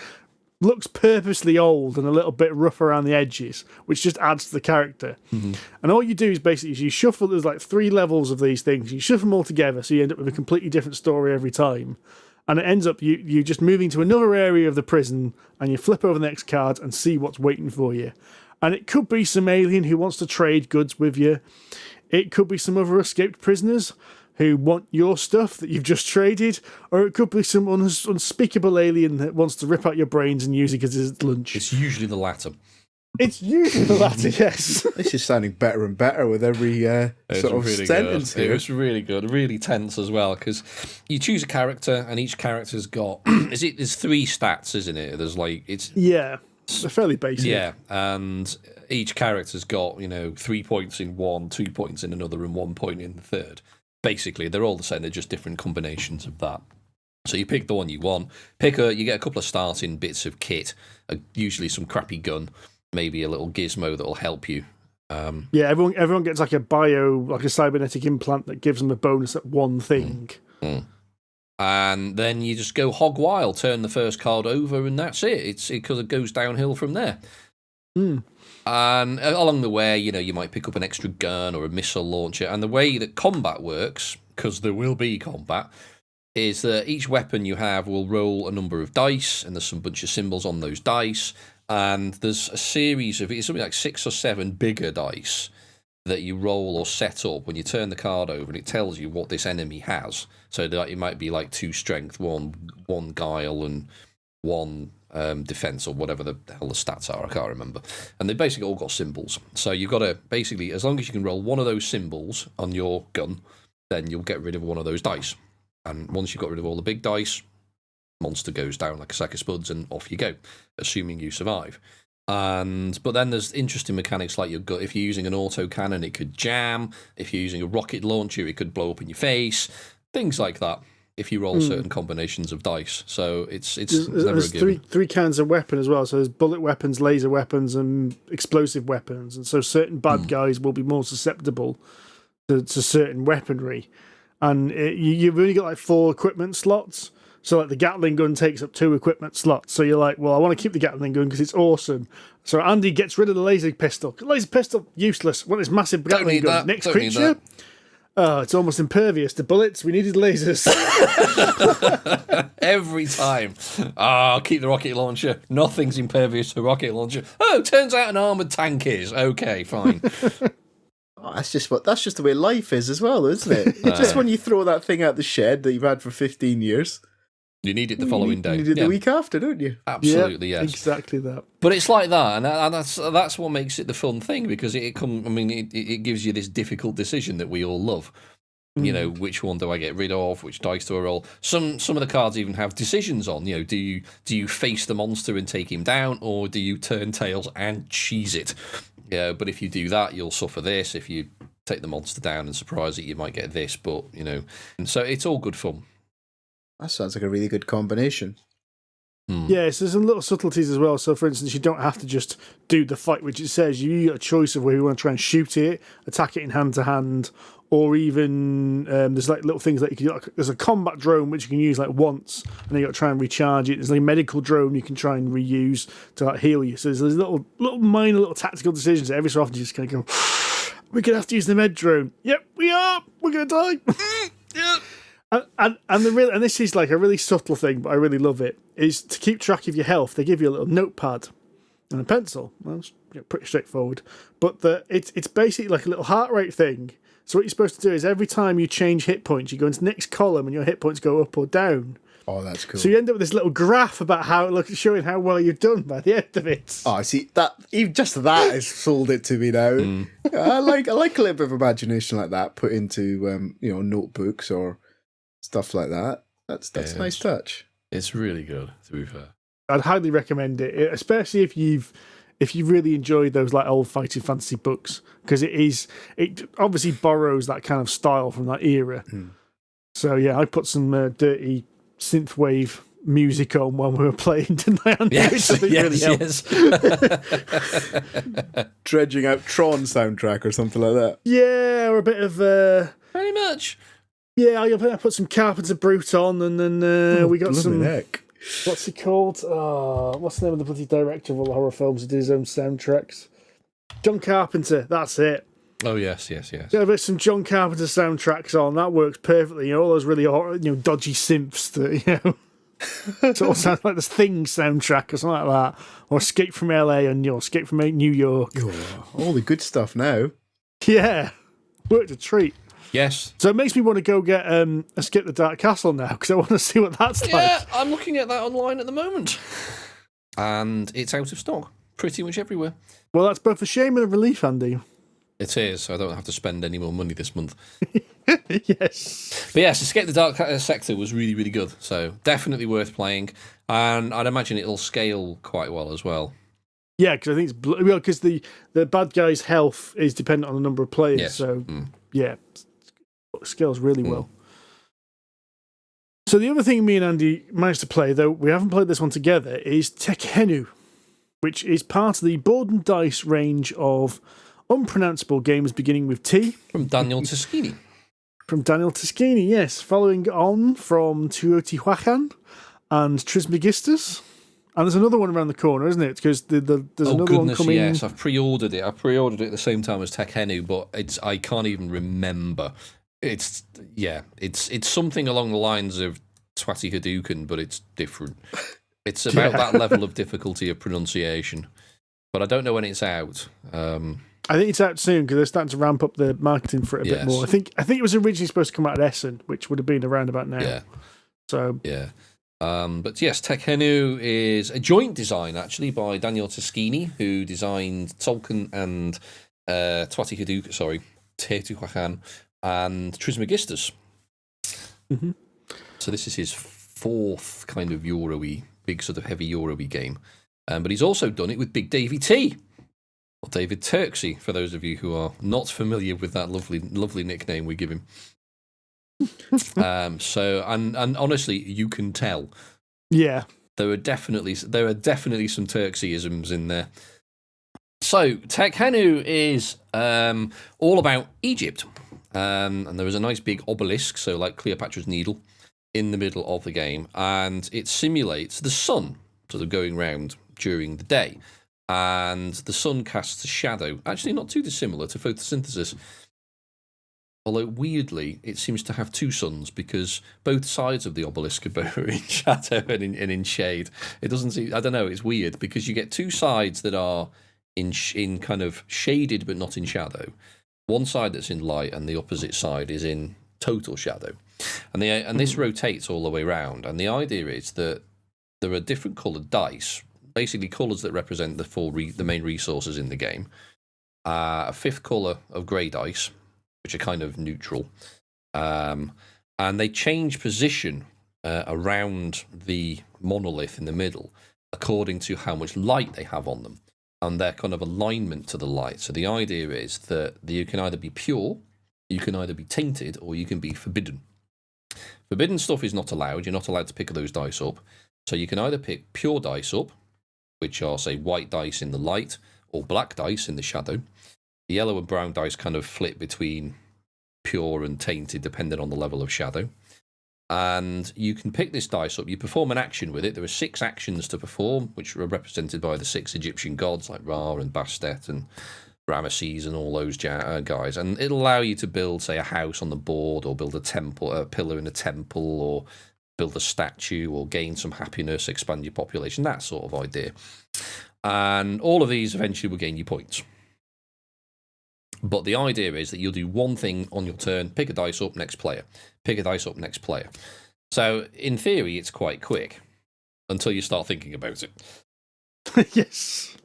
purposely old and a little bit rough around the edges, which just adds to the character. And all you do is basically you shuffle, there's 3 levels of these things. You shuffle them all together so you end up with a completely different story every time. And it ends up you just moving to another area of the prison and you flip over the next card and see what's waiting for you. And it could be some alien who wants to trade goods with you. It could be some other escaped prisoners who want your stuff that you've just traded, or it could be some unspeakable alien that wants to rip out your brains and use it as its lunch. It's usually the latter. It's usually the latter, yes. This is sounding better and better with every sort of really sentence good. here. It was really good, really tense as well, because you choose a character and each character's got there's 3 stats, isn't it? There's like they're fairly basic. Yeah, and each character's got 3 points in one, 2 points in another, and 1 point in the third. Basically, they're all the same. They're just different combinations of that. So you pick the one you want. You get a couple of starting bits of kit, usually some crappy gun, maybe a little gizmo that'll help you. Everyone gets like a cybernetic implant that gives them a bonus at one thing. And then you just go hog wild, turn the first card over, and that's it. Because it goes downhill from there. And along the way, you might pick up an extra gun or a missile launcher. And the way that combat works, because there will be combat, is that each weapon you have will roll a number of dice, and there's some bunch of symbols on those dice. And there's a series of, it's something like 6 or 7 bigger dice that you roll or set up when you turn the card over, and it tells you what this enemy has. So that it might be like 2 strength, one guile, and 1 defense, or whatever the hell the stats are. I can't remember. And they basically all got symbols. So you've got to basically, as long as you can roll one of those symbols on your gun, then you'll get rid of one of those dice. And once you've got rid of all the big dice, monster goes down like a sack of spuds, and off you go, assuming you survive. But then there's interesting mechanics like your gun. If you're using an autocannon, it could jam. If you're using a rocket launcher, it could blow up in your face. Things like that. If you roll certain combinations of dice, so it's never a given. Three kinds of weapon as well. So there's bullet weapons, laser weapons, and explosive weapons. And so certain bad guys will be more susceptible to certain weaponry. And you've only got like 4 equipment slots. So like the Gatling gun takes up 2 equipment slots. So you're like, well, I want to keep the Gatling gun because it's awesome. So Andy gets rid of the laser pistol. Laser pistol, useless. Want this massive Gatling gun. Next creature. Oh, it's almost impervious to bullets. We needed lasers. Every time. I'll keep the rocket launcher. Nothing's impervious to rocket launcher. Oh, turns out an armoured tank is. Okay, fine. That's just the way life is as well, isn't it? Just when you throw that thing out the shed that you've had for 15 years. You need it the following day. You need it the week after, don't you? Absolutely, yes. Exactly that. But it's like that, and that's what makes it the fun thing, because it gives you this difficult decision that we all love. Which one do I get rid of? Which dice do I roll? Some of the cards even have decisions on. Do you face the monster and take him down, or do you turn tails and cheese it? Yeah, but if you do that, you'll suffer this. If you take the monster down and surprise it, you might get this. But and so it's all good fun. That sounds like a really good combination. Yeah, so there's some little subtleties as well. So, for instance, you don't have to just do the fight, which it says. You got a choice of where you want to try and shoot it, attack it in hand-to-hand, or even there's like little things that you can do. Like, there's a combat drone which you can use like once, and then you got to try and recharge it. There's like a medical drone you can try and reuse to like heal you. So there's little minor little tactical decisions that every so often you just kind of go, we're going to have to use the med drone. Yep, we are. We're going to die. Yep. And this is like a really subtle thing, but I really love it, is to keep track of your health. They give you a little notepad and a pencil. Well, it's pretty straightforward. But it's basically like a little heart rate thing. So what you're supposed to do is every time you change hit points, you go into the next column and your hit points go up or down. Oh, that's cool. So you end up with this little graph about showing how well you've done by the end of it. Oh, I see that. Even just that has sold it to me now. I like a little bit of imagination like that put into notebooks or stuff like that. That's a nice touch. It's really good, to be fair. I'd highly recommend it, especially if you really enjoyed those like old fighting fantasy books, because it obviously borrows that kind of style from that era. So yeah, I put some dirty synthwave music on when we were playing, didn't I, Andy? Yes, Which I think really helped. Dredging out Tron soundtrack or something like that. Yeah, or a bit of pretty much. Yeah, I put some Carpenter Brute on, and then we got some. Heck. What's he called? What's the name of the bloody director of all the horror films who did his own soundtracks? John Carpenter. That's it. Oh yes. Yeah, there's some John Carpenter soundtracks on. That works perfectly. All those really dodgy synths that it all sounds like this Thing soundtrack or something like that, or Escape from LA and Escape from New York. Oh, all the good stuff now. Yeah, worked a treat. Yes. So it makes me want to go get Escape the Dark Castle now, because I want to see what that's like. Yeah, I'm looking at that online at the moment. And it's out of stock pretty much everywhere. Well, that's both a shame and a relief, Andy. It is. I don't have to spend any more money this month. Yes. But yes, Escape the Dark Sector was really, really good. So definitely worth playing. And I'd imagine it'll scale quite well as well. Yeah, because I think it's because the bad guy's health is dependent on the number of players. Yes. So yeah, it scales really well. So the other thing me and Andy managed to play, though we haven't played this one together, is Tekhenu, which is part of the Board and Dice range of unpronounceable games beginning with T. From Daniel Tekhenu. From Daniel Tekhenu, yes. Following on from Teotihuacan and Trismegistus. And there's another one around the corner, isn't it? Because there's another one coming. Yes, I've pre-ordered it. I pre-ordered it at the same time as Tekhenu, but I can't even remember. It's something along the lines of Twatty Hadouken, but it's different. It's about that level of difficulty of pronunciation, but I don't know when it's out. I think it's out soon because they're starting to ramp up the marketing for it a bit more. I think it was originally supposed to come out at Essen, which would have been around about now. Yeah. So yeah. But yes, Tekhenu is a joint design actually by Daniel Tekhenu, who designed Tolkien and Twatty Hadouken, Teotihuacan and Trismegistus. Mm-hmm. So this is his fourth kind of Euro-y, big sort of heavy Euro-y game. But he's also done it with Big Davy T, or David Turksey, for those of you who are not familiar with that lovely nickname we give him. So honestly, you can tell. Yeah, there are definitely some Turkseyisms in there. So Tekhenu is all about Egypt, and there is a nice big obelisk, so like Cleopatra's Needle, in the middle of the game, and it simulates the sun sort of going round during the day, and the sun casts a shadow. Actually, not too dissimilar to photosynthesis. Although, weirdly, it seems to have two suns because both sides of the obelisk are in shadow and in shade. It doesn't seem... I don't know, it's weird because you get two sides that are in kind of shaded but not in shadow. One side that's in light and the opposite side is in total shadow. And this rotates all the way around. And the idea is that there are different coloured dice, basically colours that represent the main resources in the game. A fifth colour of grey dice, which are kind of neutral, and they change position around the monolith in the middle according to how much light they have on them and their kind of alignment to the light. So the idea is that you can either be pure, you can either be tainted, or you can be forbidden. Forbidden stuff is not allowed. You're not allowed to pick those dice up. So you can either pick pure dice up, which are, say, white dice in the light, or black dice in the shadow. The yellow and brown dice kind of flip between pure and tainted depending on the level of shadow. And you can pick this dice up. You perform an action with it. There are 6 actions to perform, which are represented by the 6 Egyptian gods like Ra and Bastet and Ramesses and all those guys. And it'll allow you to build, say, a house on the board, or build a temple, a pillar in a temple, or build a statue, or gain some happiness, expand your population, that sort of idea. And all of these eventually will gain you points. But the idea is that you'll do one thing on your turn, pick a dice up, next player. Pick a dice up, next player. So, in theory, it's quite quick until you start thinking about it. Yes.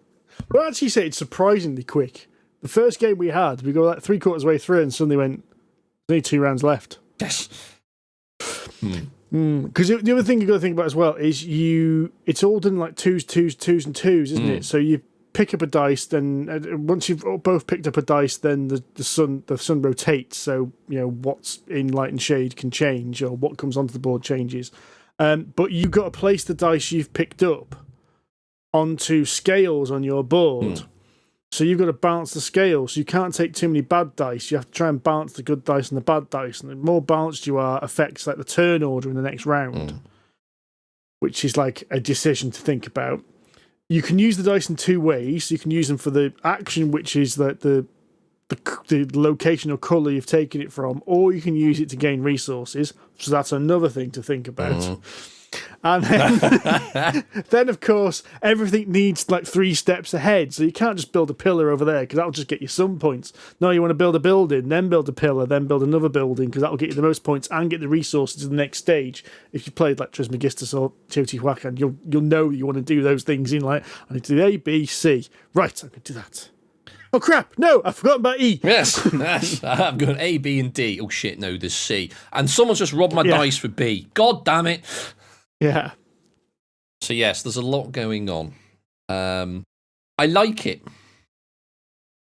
Well, I'd actually say it's surprisingly quick. The first game we had, we go like 3/4 way through and suddenly went, there's only 2 rounds left. Yes. Because the other thing you've got to think about as well is it's all done like twos, and twos, isn't it? So you pick up a dice, then once you've both picked up a dice, then the sun rotates. So what's in light and shade can change, or what comes onto the board changes. But you've got to place the dice you've picked up onto scales on your board. So you've got to balance the scales. You can't take too many bad dice. You have to try and balance the good dice and the bad dice. And the more balanced you are, affects like the turn order in the next round, which is like a decision to think about. You can use the dice in 2 ways. You can use them for the action, which is the location or colour you've taken it from, or you can use it to gain resources. So that's another thing to think about. And then, of course, everything needs like 3 steps ahead. So you can't just build a pillar over there because that'll just get you some points. No, you want to build a building, then build a pillar, then build another building because that'll get you the most points and get the resources to the next stage. If you played like Trismegistus or Teotihuacan, you'll know you want to do those things in like, I need to do A, B, C. Right, I'm going to do that. Oh crap! No, I've forgotten about E. Yes, I've got A, B, and D. Oh shit, no, there's C. And someone's just robbed my dice for B. God damn it! Yeah. So yes, there's a lot going on. I like it,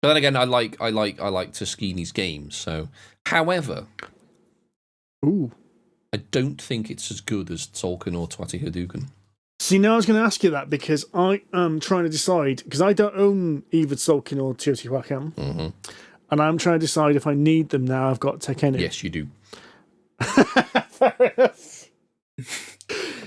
but then again, I like Tehkenu's games. So, however, Ooh. I don't think it's as good as Tolkien or Twati Hadouken. See, now I was going to ask you that because I am trying to decide, because I don't own either Tzolk'in or Teotihuacan, and I'm trying to decide if I need them now I've got Tekhenu. Yes, you do. Fair enough.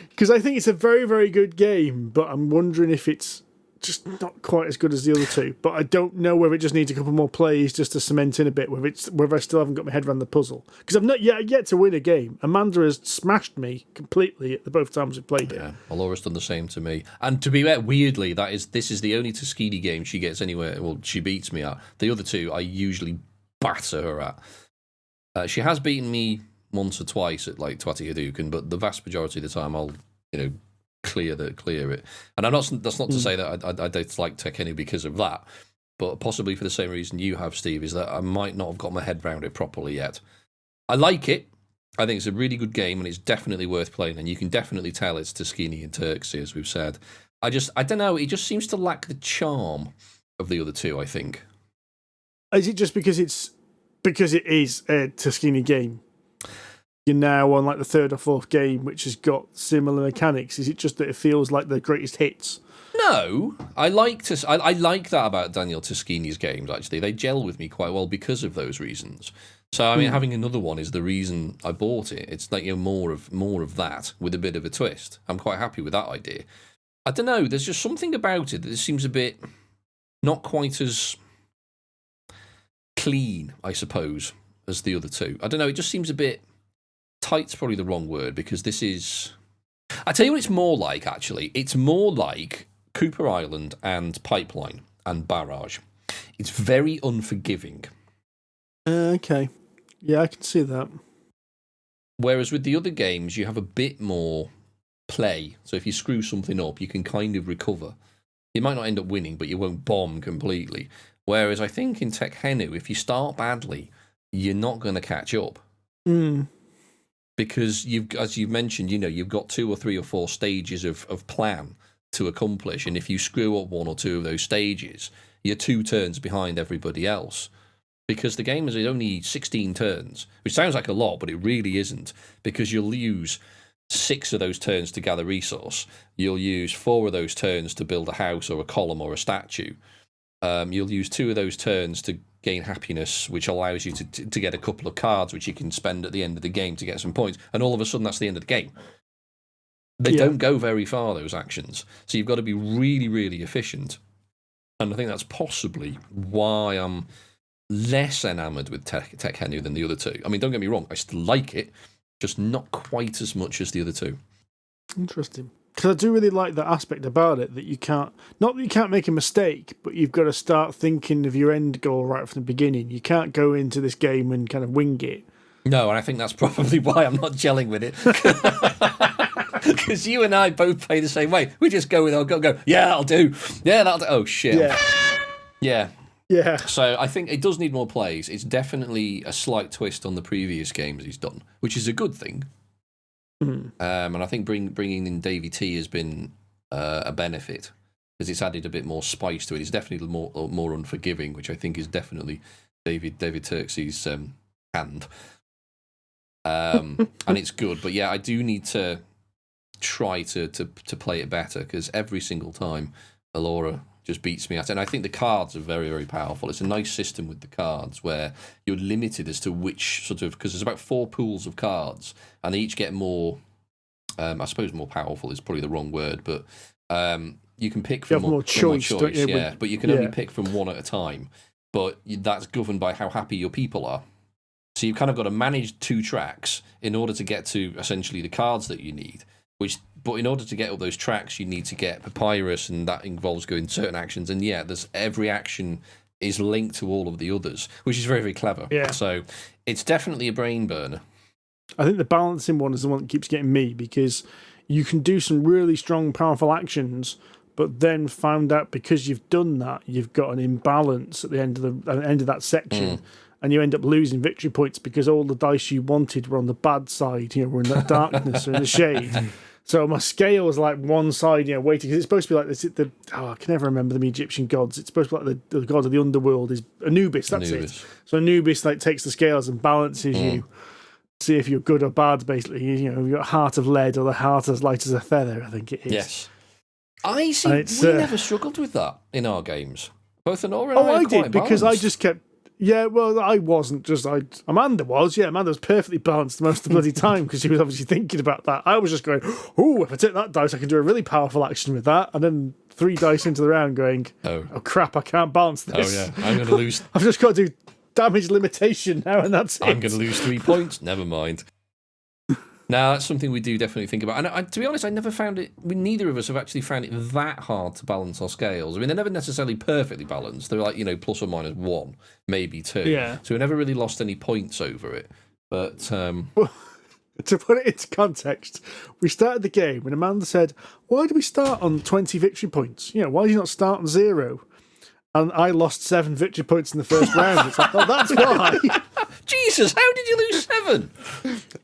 Because I think it's a very, very good game, but I'm wondering if it's just not quite as good as the other two. But I don't know whether it just needs a couple more plays just to cement in a bit, whether I still haven't got my head around the puzzle. Because I've not yet to win a game. Amanda has smashed me completely at the both times we've played it. Yeah, Laura's done the same to me. And to be fair, weirdly, this is the only Tehkenu game she gets anywhere. Well, she beats me at. The other two, I usually batter her at. She has beaten me once or twice at like Twati Hadouken, but the vast majority of the time I'll, clear it. And that's not to say that I don't like Tekhenu because of that, but possibly for the same reason you have, Steve, is that I might not have got my head around it properly yet. I like it. I think it's a really good game and it's definitely worth playing, and you can definitely tell it's Tehkenu and Turksy, as we've said. I don't know, it just seems to lack the charm of the other two, I think. Is it just because it is a Tehkenu game? You're now on like the 3rd or 4th game, which has got similar mechanics. Is it just that it feels like the greatest hits? No, I like that about Daniel Tehkenu's games. Actually, they gel with me quite well because of those reasons. So I mean, having another one is the reason I bought it. It's like more of that with a bit of a twist. I'm quite happy with that idea. I don't know. There's just something about it that seems a bit not quite as clean, I suppose, as the other two. I don't know. It just seems a bit. Tight's probably the wrong word, because this is... I tell you what it's more like, actually. It's more like Cooper Island and Pipeline and Barrage. It's very unforgiving. Okay. Yeah, I can see that. Whereas with the other games, you have a bit more play. So if you screw something up, you can kind of recover. You might not end up winning, but you won't bomb completely. Whereas I think in Tekhenu, if you start badly, you're not going to catch up. Because as you've mentioned, you've got 2 or 3 or 4 stages of plan to accomplish, and if you screw up 1 or 2 of those stages, you're 2 turns behind everybody else. Because the game is only 16 turns, which sounds like a lot, but it really isn't, because you'll use 6 of those turns to gather resource. You'll use 4 of those turns to build a house or a column or a statue. You'll use 2 of those turns to gain happiness, which allows you to get a couple of cards which you can spend at the end of the game to get some points, and all of a sudden that's the end of the game. They don't go very far, those actions, so you've got to be really, really efficient, and I think that's possibly why I'm less enamoured with Tekhenu than the other two. I mean, don't get me wrong, I still like it, just not quite as much as the other two. Interesting. Because I do really like that aspect about it, that you can't, not that you can't make a mistake, but you've got to start thinking of your end goal right from the beginning. You can't go into this game and kind of wing it. No, and I think that's probably why I'm not gelling with it. Because you and I both play the same way. We just go with our go, yeah, I'll do. Yeah, that'll do. Oh, shit. Yeah. So I think it does need more plays. It's definitely a slight twist on the previous games he's done, which is a good thing. And I think bringing in Davey T has been a benefit, because it's added a bit more spice to it. It's definitely more unforgiving, which I think is definitely David Turksy's hand. And it's good, but yeah, I do need to try to play it better, because every single time Alora just beats me at it. And I think the cards are very, very powerful. It's a nice system with the cards where you're limited as to which sort of, because there's about 4 pools of cards and they each get more, I suppose more powerful is probably the wrong word, but you can pick from more choice, don't you? Yeah, but you can only pick from 1 at a time. But that's governed by how happy your people are. So you've kind of got to manage 2 tracks in order to get to essentially the cards that you need, which But in order to get up those tracks, you need to get papyrus, and that involves doing certain actions. And yeah, there's every action is linked to all of the others, which is very, very clever. Yeah. So it's definitely a brain burner. I think the balancing one is the one that keeps getting me, because you can do some really strong, powerful actions, but then found out because you've done that, you've got an imbalance at the end of that section, and you end up losing victory points because all the dice you wanted were on the bad side. Were in that darkness or in the shade. So my scale was like one side, waiting, because it's supposed to be like this. I can never remember the Egyptian gods. It's supposed to be like the god of the underworld is Anubis. That's it. So Anubis takes the scales and balances you. See if you're good or bad, basically. You've got heart of lead or the heart as light as a feather, I think it is. Yes. I see. We never struggled with that in our games. Both in Nora and I did, because I just kept. Yeah, well, I wasn't. Amanda was. Yeah, Amanda was perfectly balanced most of the bloody time because she was obviously thinking about that. I was just going, oh, if I take that dice, I can do a really powerful action with that. And then 3 dice into the round going, oh crap, I can't balance this. Oh, yeah, I'm going to lose. I've just got to do damage limitation now, and that's it. I'm going to lose 3 points. Never mind. Now, that's something we do definitely think about. And to be honest, I never found it. Neither of us have actually found it that hard to balance our scales. I mean, they're never necessarily perfectly balanced. They're like, plus or minus 1, maybe 2. Yeah. So we never really lost any points over it. But to put it into context, we started the game and Amanda said, "Why do we start on 20 victory points? Why do you not start on 0?" And I lost 7 victory points in the first round. It's like, oh, that's why. Jesus, how did you lose 7?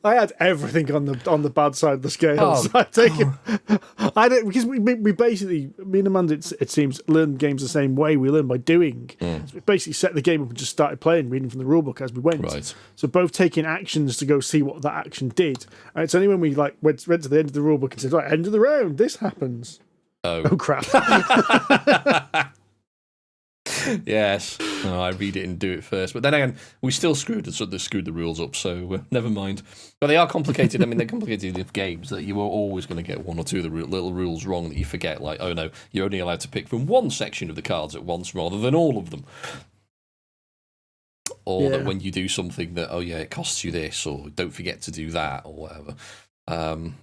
I had everything on the bad side of the scales. I don't, because we basically, me and Amanda, it seems, learn games the same way. We learn by doing. So we basically set the game up and just started playing, reading from the rulebook as we went. Right. So both taking actions to go see what that action did. And it's only when we went to the end of the rulebook and said, right, end of the round, this happens. Oh crap. Yes, no, I read it and do it first. But then again, we still screwed the rules up, so never mind. But they are complicated. I mean, they're complicated enough games that you are always going to get 1 or 2 of the little rules wrong that you forget. Like, oh no, you're only allowed to pick from one section of the cards at once rather than all of them. Or that when you do something that, it costs you this, or don't forget to do that, or whatever.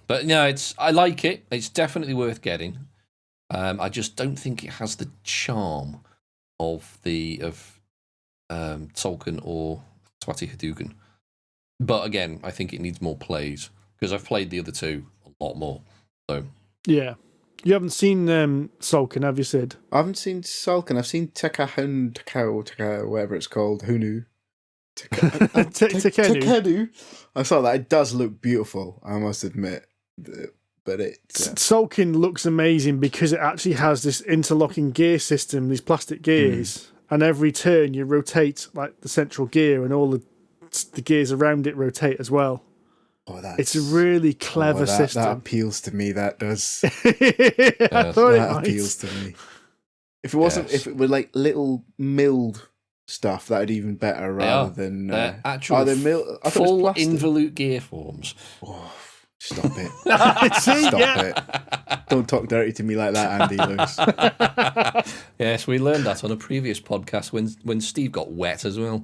But no, I like it. It's definitely worth getting. I just don't think it has the charm of Tolkien or Twati Hadouken. But again, I think it needs more plays because I've played the other 2 a lot more. So yeah. You haven't seen Tolkien, have you, Sid? I haven't seen Tolkien. I've seen Tekhenu, whatever it's called, Hunu. Tekhenu. I saw that. It does look beautiful, I must admit. But Tolkien looks amazing because it actually has this interlocking gear system, these plastic gears, and every turn you rotate the central gear, and all the gears around it rotate as well. It's a really clever system. That appeals to me. That does. I thought that appeals to me. If it were little milled stuff, that'd even better rather than actual full involute gear forms. Oh. Stop it. Stop it. Don't talk dirty to me like that, Andy Lewis. Yes, we learned that on a previous podcast when Steve got wet as well.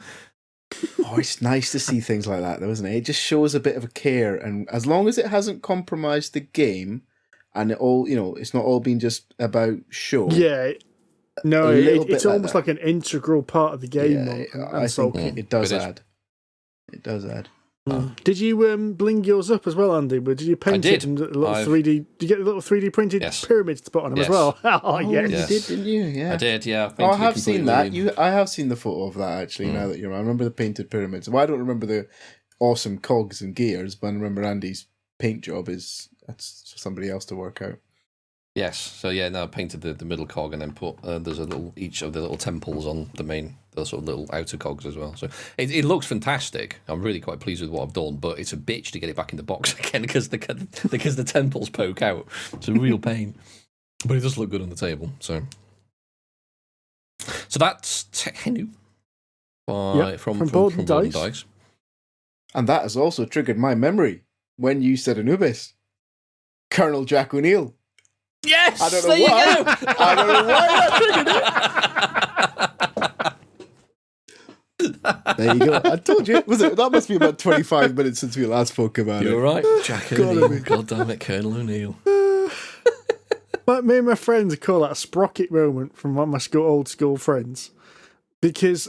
Oh, it's nice to see things like that, though, isn't it? It just shows a bit of a care, and as long as it hasn't compromised the game, and it all, it's not all been just about show. Yeah. No, it's almost like an integral part of the game. I think it does add. It does add. Did you bling yours up as well, Andy? Did you paint it and a little 3D? Did you get a little 3D printed pyramids to put on them as well? You did, didn't you? Yeah, I did. Yeah, I have seen that. I have seen the photo of that actually. Now that I remember the painted pyramids. Well, I don't remember the awesome cogs and gears, but I remember Andy's paint job that's for somebody else to work out. Yes. So I painted the middle cog and then put there's each of the little temples on the sort of little outer cogs as well. So it looks fantastic. I'm really quite pleased with what I've done, but it's a bitch to get it back in the box again because the temples poke out. It's a real pain, but it does look good on the table. So that's Tekhenu from Baldur Dice. And that has also triggered my memory when you said Anubis, Colonel Jack O'Neill. Yes, I don't know why. I don't know why that triggered it. There you go. I told you. That must be about 25 minutes since we last spoke about it. You're right. Jack O'Neill. God damn it, Colonel O'Neill. Me and my friends call that a sprocket moment from one of my old school friends, because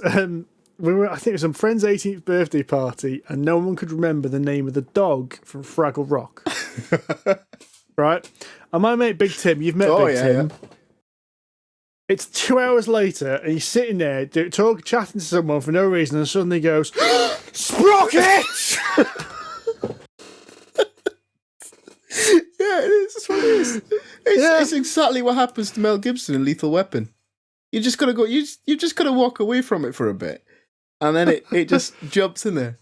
we were, I think it was some friend's 18th birthday party, and no one could remember the name of the dog from Fraggle Rock. Right? And my mate Big Tim, you've met Big Tim. Yeah. It's 2 hours later, and he's sitting there chatting to someone for no reason, and suddenly goes, "Sprocket!" Yeah, it is. That's what it is. It's exactly what happens to Mel Gibson in Lethal Weapon. You just gotta go. You just gotta walk away from it for a bit, and then it just jumps in there.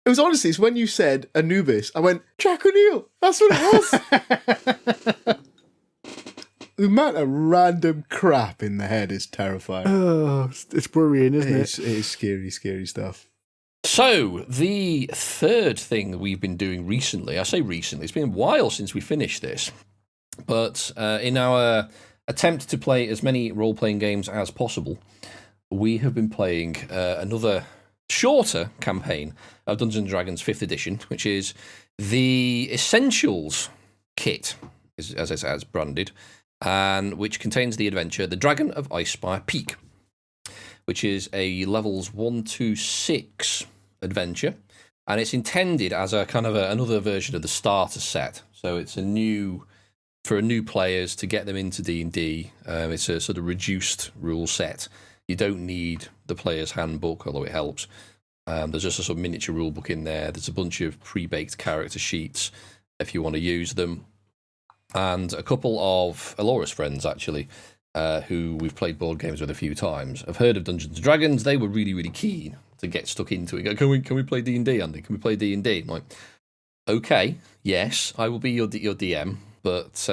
It was honestly, it's when you said Anubis, I went Jack O'Neill. That's what it was. The amount of random crap in the head is terrifying. Oh, it's worrying, isn't it? It is scary, scary stuff. So, the third thing that we've been doing recently, I say recently, it's been a while since we finished this, but in our attempt to play as many role-playing games as possible, we have been playing another shorter campaign of Dungeons & Dragons 5th edition, which is the Essentials kit, as it's branded, and which contains the adventure The Dragon of Icespire Peak, which is a levels 1 to 6 adventure, and it's intended as a kind of another version of the starter set. So it's for new players to get them into D&D. It's a sort of reduced rule set. You don't need the player's handbook, although it helps. There's just a sort of miniature rule book in there. There's a bunch of pre-baked character sheets if you want to use them, and a couple of Alora's friends actually, who we've played board games with a few times, have heard of Dungeons & Dragons. They were really, really keen to get stuck into it. Go, can we play D&D, Andy? Can we play D&D? I'm like, okay, yes, I will be your DM, but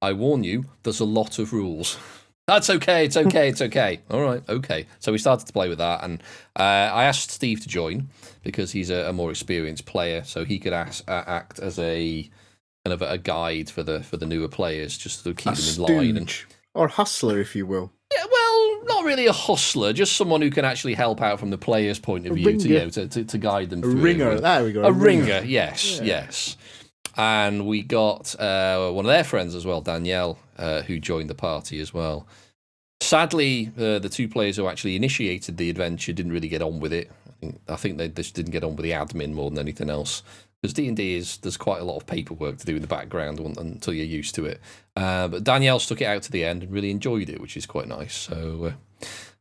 I warn you, there's a lot of rules. That's okay, it's okay. All right, okay. So we started to play with that, and I asked Steve to join because he's a more experienced player, so he could act as a kind of a guide for the newer players, just to keep them in line. Or hustler, if you will. Yeah, well, not really a hustler, just someone who can actually help out from the player's point of view to guide them through. A ringer, there we go. A ringer, yes. And we got one of their friends as well, Danielle, who joined the party as well. Sadly, the two players who actually initiated the adventure didn't really get on with it. I think they just didn't get on with the admin more than anything else. Because D&D there's quite a lot of paperwork to do in the background until you're used to it. But Danielle stuck it out to the end and really enjoyed it, which is quite nice. So,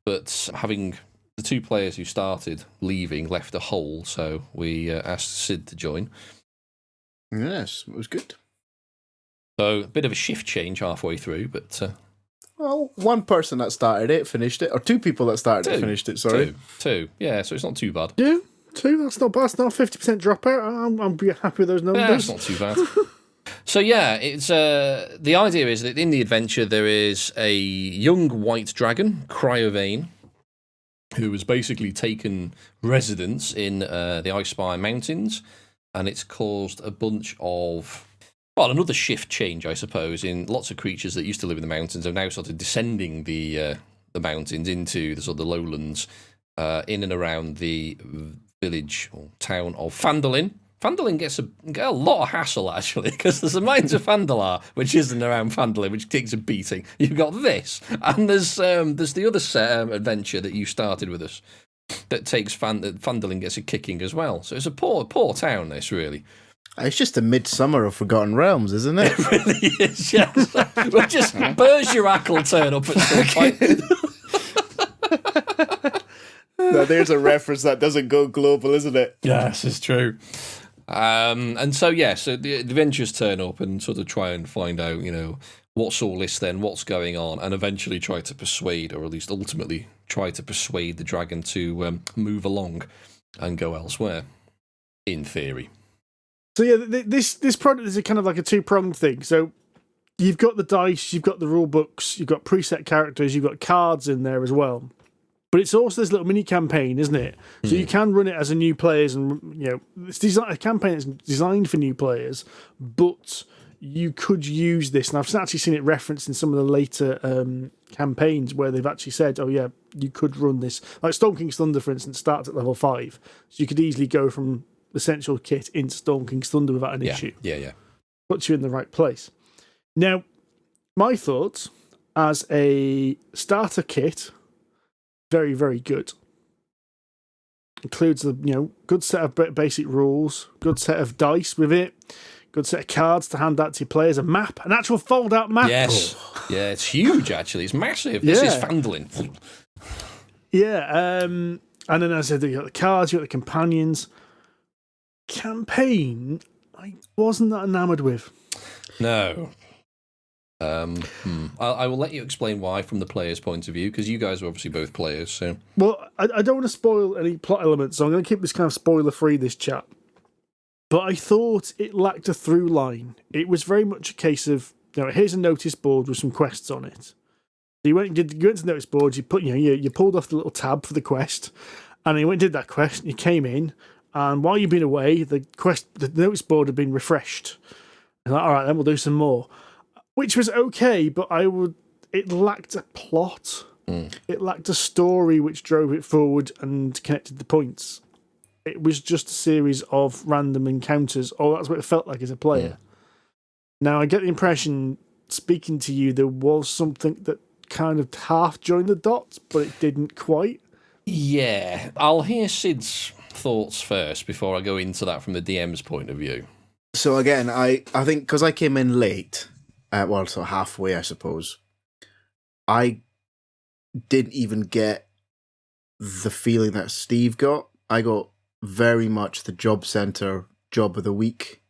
but having the two players who started leaving left a hole, so we asked Sid to join. Yes, it was good. So a bit of a shift change halfway through, but well, one person that started it finished it, or two people that started it finished it. Sorry, two. Yeah, so it's not too bad. Yeah. Two, that's not bad. It's not 50% dropout. I'm happy with those numbers. Yeah, it's not too bad. So yeah, it's the idea is that in the adventure there is a young white dragon, Cryovane, who has basically taken residence in the Icespire Mountains, and it's caused a bunch of, well, another shift change, I suppose, in lots of creatures that used to live in the mountains have now started descending the mountains into the sort of the lowlands, in and around the village or town of Phandalin. Phandalin gets a lot of hassle, actually, because there's a Mines of Phandalar, which isn't around Phandalin, which takes a beating. You've got this, and there's the other adventure that you started with us that takes Phandalin gets a kicking as well. So it's a poor town, this, really. It's just a midsummer of Forgotten Realms, isn't it? It really is, yes. We'll just Bergerac will turn up at some point. Now, there's a reference that doesn't go global, isn't it? Yes, it's true. And so the adventurers turn up and sort of try and find out, what's all this then, what's going on, and eventually try to persuade, or at least ultimately try to persuade the dragon to move along and go elsewhere, in theory. So yeah, this product is a kind of like a two-pronged thing. So you've got the dice, you've got the rule books, you've got preset characters, you've got cards in there as well. But it's also this little mini campaign, isn't it? So you can run it as a new players, and it's a campaign that's designed for new players. But you could use this, and I've actually seen it referenced in some of the later campaigns where they've actually said, "Oh yeah, you could run this." Like Storm King's Thunder, for instance, starts at level 5, so you could easily go from the Essential kit into Storm King's Thunder without an issue. Yeah. Puts you in the right place. Now, My thoughts as a starter kit, very, very good. Includes the good set of basic rules, good set of dice with it, good set of cards to hand out to your players, a map, an actual fold-out map. Yes, yeah, it's huge actually. It's massive. This is Fandolin. Yeah, and then as I said, you got the cards, you got the companions. Campaign, I wasn't that enamoured with. No. I will let you explain why from the player's point of view, because you guys are obviously both players. So, well, I don't want to spoil any plot elements, so I'm going to keep this kind of spoiler-free, this chat. But I thought it lacked a through line. It was very much a case of, here's a notice board with some quests on it. So you went to the notice board, you put, you pulled off the little tab for the quest, and you went and did that quest, and you came in, and while you've been away, the notice board had been refreshed. And like, all right, then we'll do some more. Which was okay, but it lacked a plot. It lacked a story which drove it forward and connected the points. It was just a series of random encounters, or that's what it felt like as a player. Now, I get the impression, speaking to you, there was something that kind of half joined the dots, but it didn't quite. Yeah, I'll hear Sid's thoughts first before I go into that from the DM's point of view. So again, I think because I came in late, so halfway, I suppose, I didn't even get the feeling that Steve got. I got very much the job centre, job of the week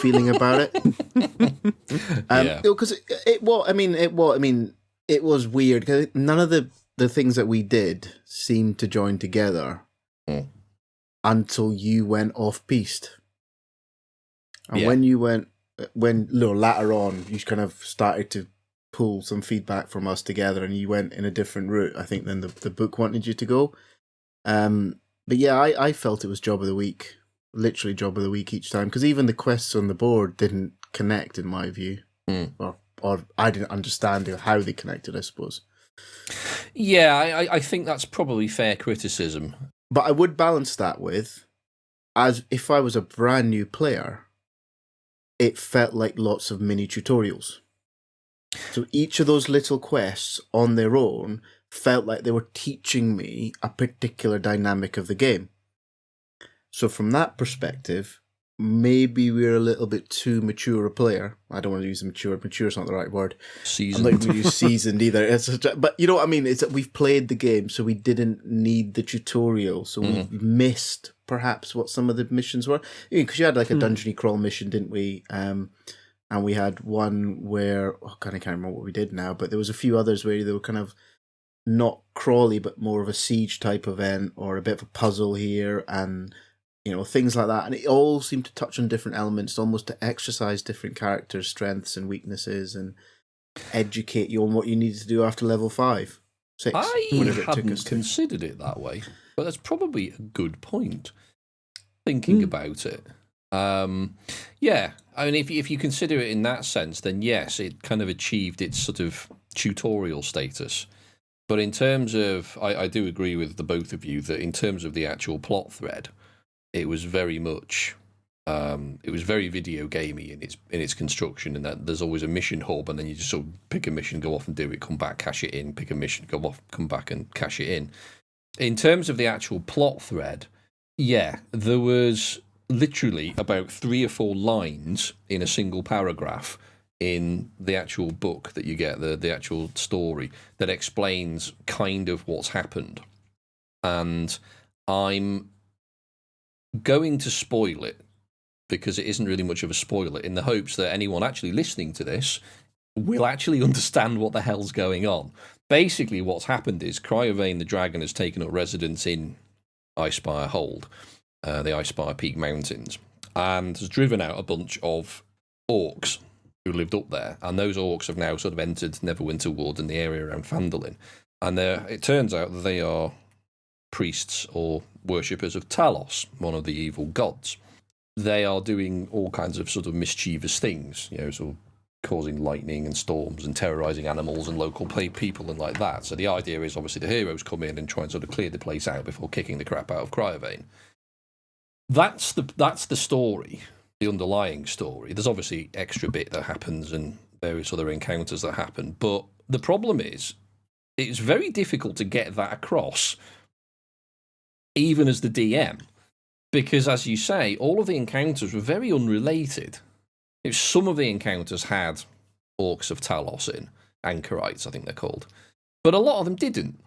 feeling about it. Because it was weird because none of the things that we did seemed to join together until you went off piste. And when later on, you kind of started to pull some feedback from us together, and you went in a different route, I think, than the book wanted you to go. But yeah, I felt it was job of the week, literally job of the week each time, because even the quests on the board didn't connect, in my view, or I didn't understand how they connected, I suppose. Yeah, I think that's probably fair criticism. But I would balance that with, as if I was a brand new player, it felt like lots of mini tutorials. So each of those little quests on their own felt like they were teaching me a particular dynamic of the game. So from that perspective, maybe we're a little bit too mature a player. I don't want to use mature. Mature is not the right word. Seasoned. I'm not going to use seasoned either. But you know what I mean? It's that we've played the game, so we didn't need the tutorial. So we've missed perhaps what some of the missions were. Because you had like a dungeony crawl mission, didn't we? And we had one where, I can't remember what we did now, but there was a few others where they were kind of not crawly, but more of a siege type event or a bit of a puzzle here and, things like that. And it all seemed to touch on different elements, almost to exercise different characters' strengths and weaknesses and educate you on what you needed to do after level 5, 6. I hadn't considered it that way, but that's probably a good point, thinking about it. Yeah, I mean, if you consider it in that sense, then yes, it kind of achieved its sort of tutorial status. But in terms of, I do agree with the both of you that in terms of the actual plot thread, it was very much, it was very video gamey in its construction, in that there's always a mission hub, and then you just sort of pick a mission, go off and do it, come back, cash it in, pick a mission, go off, come back and cash it in. In terms of the actual plot thread, yeah, there was literally about 3 or 4 lines in a single paragraph in the actual book that you get, the actual story, that explains kind of what's happened. And I'm going to spoil it, because it isn't really much of a spoiler, in the hopes that anyone actually listening to this will actually understand what the hell's going on. Basically, what's happened is Cryovane the dragon has taken up residence in Icespire Hold, the Icespire Peak Mountains, and has driven out a bunch of orcs who lived up there, and those orcs have now sort of entered Neverwinter Wood and the area around Fandolin, and it turns out that they are priests or worshippers of Talos, one of the evil gods. They are doing all kinds of sort of mischievous things, sort of causing lightning and storms and terrorising animals and local people and like that. So the idea is obviously the heroes come in and try and sort of clear the place out before kicking the crap out of Cryovane. That's the story, the underlying story. There's obviously extra bit that happens and various other encounters that happen. But the problem is, it's very difficult to get that across, even as the DM, because, as you say, all of the encounters were very unrelated. Some of the encounters had Orcs of Talos in, Anchorites, I think they're called, but a lot of them didn't.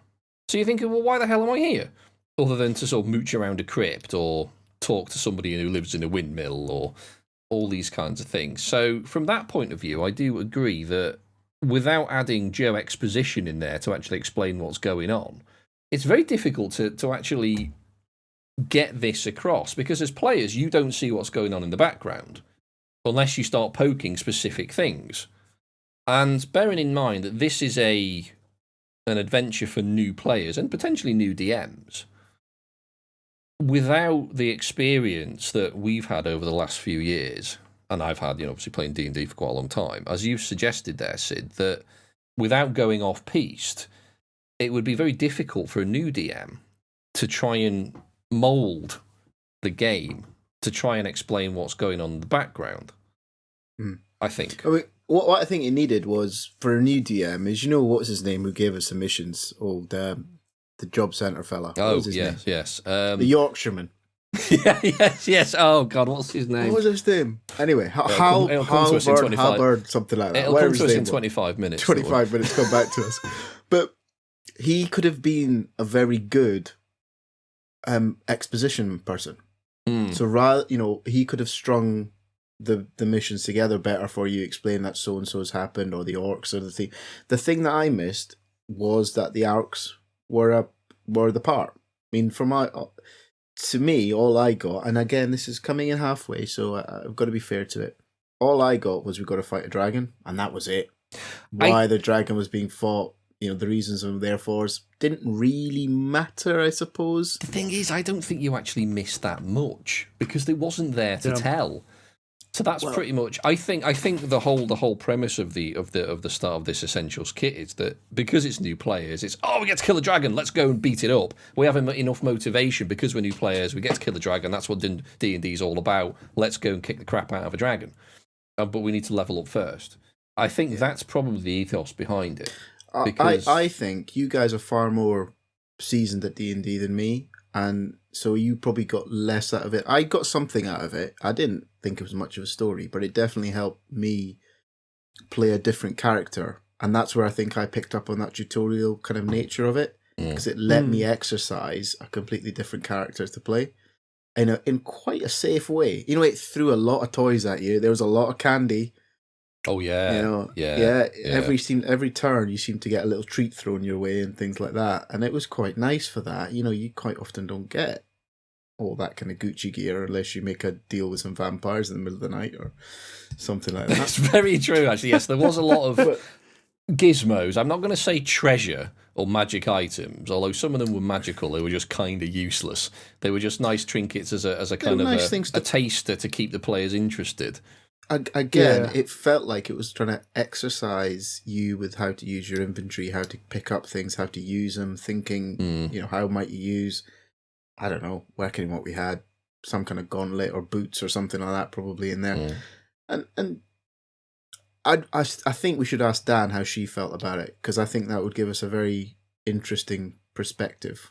So you're thinking, well, why the hell am I here? Other than to sort of mooch around a crypt or talk to somebody who lives in a windmill or all these kinds of things. So from that point of view, I do agree that without adding Joe exposition in there to actually explain what's going on, it's very difficult to actually get this across, because as players, you don't see what's going on in the background unless you start poking specific things. And bearing in mind that this is an adventure for new players and potentially new DMs, without the experience that we've had over the last few years, and I've had, obviously playing D&D for quite a long time, as you've suggested there, Sid, that without going off-piste, it would be very difficult for a new DM to try and mould the game to try and explain what's going on in the background, I think. I mean, what I think it needed was, for a new DM, is, what's his name who gave us the missions? The job centre fella. Oh, yes. The Yorkshireman. yes. Oh, God, what's his name? What was his name? Anyway, it'll come to us in 25. Halberd, something like that. It'll come to us in 25 minutes. 25 minutes, come back to us. But he could have been a very good exposition person. So rather, he could have strung the missions together better for you, explain that so and so's happened, or the orcs, or the thing. The thing that I missed was that the orcs were the part. I mean, to me, all I got, and again, this is coming in halfway, so I've got to be fair to it. All I got was we got to fight a dragon, and that was it. Why the dragon was being fought, the reasons and therefores didn't really matter, I suppose. The thing is, I don't think you actually missed that much because it wasn't there to tell. So that's pretty much. I think the whole premise of the start of this Essentials kit is that because it's new players, it's we get to kill a dragon, let's go and beat it up. We have enough motivation because we're new players. We get to kill a dragon. That's what D&D is all about. Let's go and kick the crap out of a dragon. But we need to level up first. I think that's probably the ethos behind it. I think you guys are far more seasoned at D&D than me, and so you probably got less out of it. I got something out of it. I didn't think it was much of a story, but it definitely helped me play a different character, and that's where I think I picked up on that tutorial kind of nature of it, because it let me exercise a completely different character to play in quite a safe way. It threw a lot of toys at you. There was a lot of candy. Oh yeah, Every turn you seem to get a little treat thrown your way and things like that, and it was quite nice for that. You quite often don't get all that kind of Gucci gear unless you make a deal with some vampires in the middle of the night or something like that. That's very true, actually. Yes, there was a lot of gizmos. I'm not going to say treasure or magic items, although some of them were magical. They were just kind of useless. They were just nice trinkets as a kind of a taster to keep the players interested. Again, it felt like it was trying to exercise you with how to use your inventory, how to pick up things, how to use them, thinking, how might you use, I don't know, working what we had, some kind of gauntlet or boots or something like that probably in there. And I think we should ask Dan how she felt about it, because I think that would give us a very interesting perspective.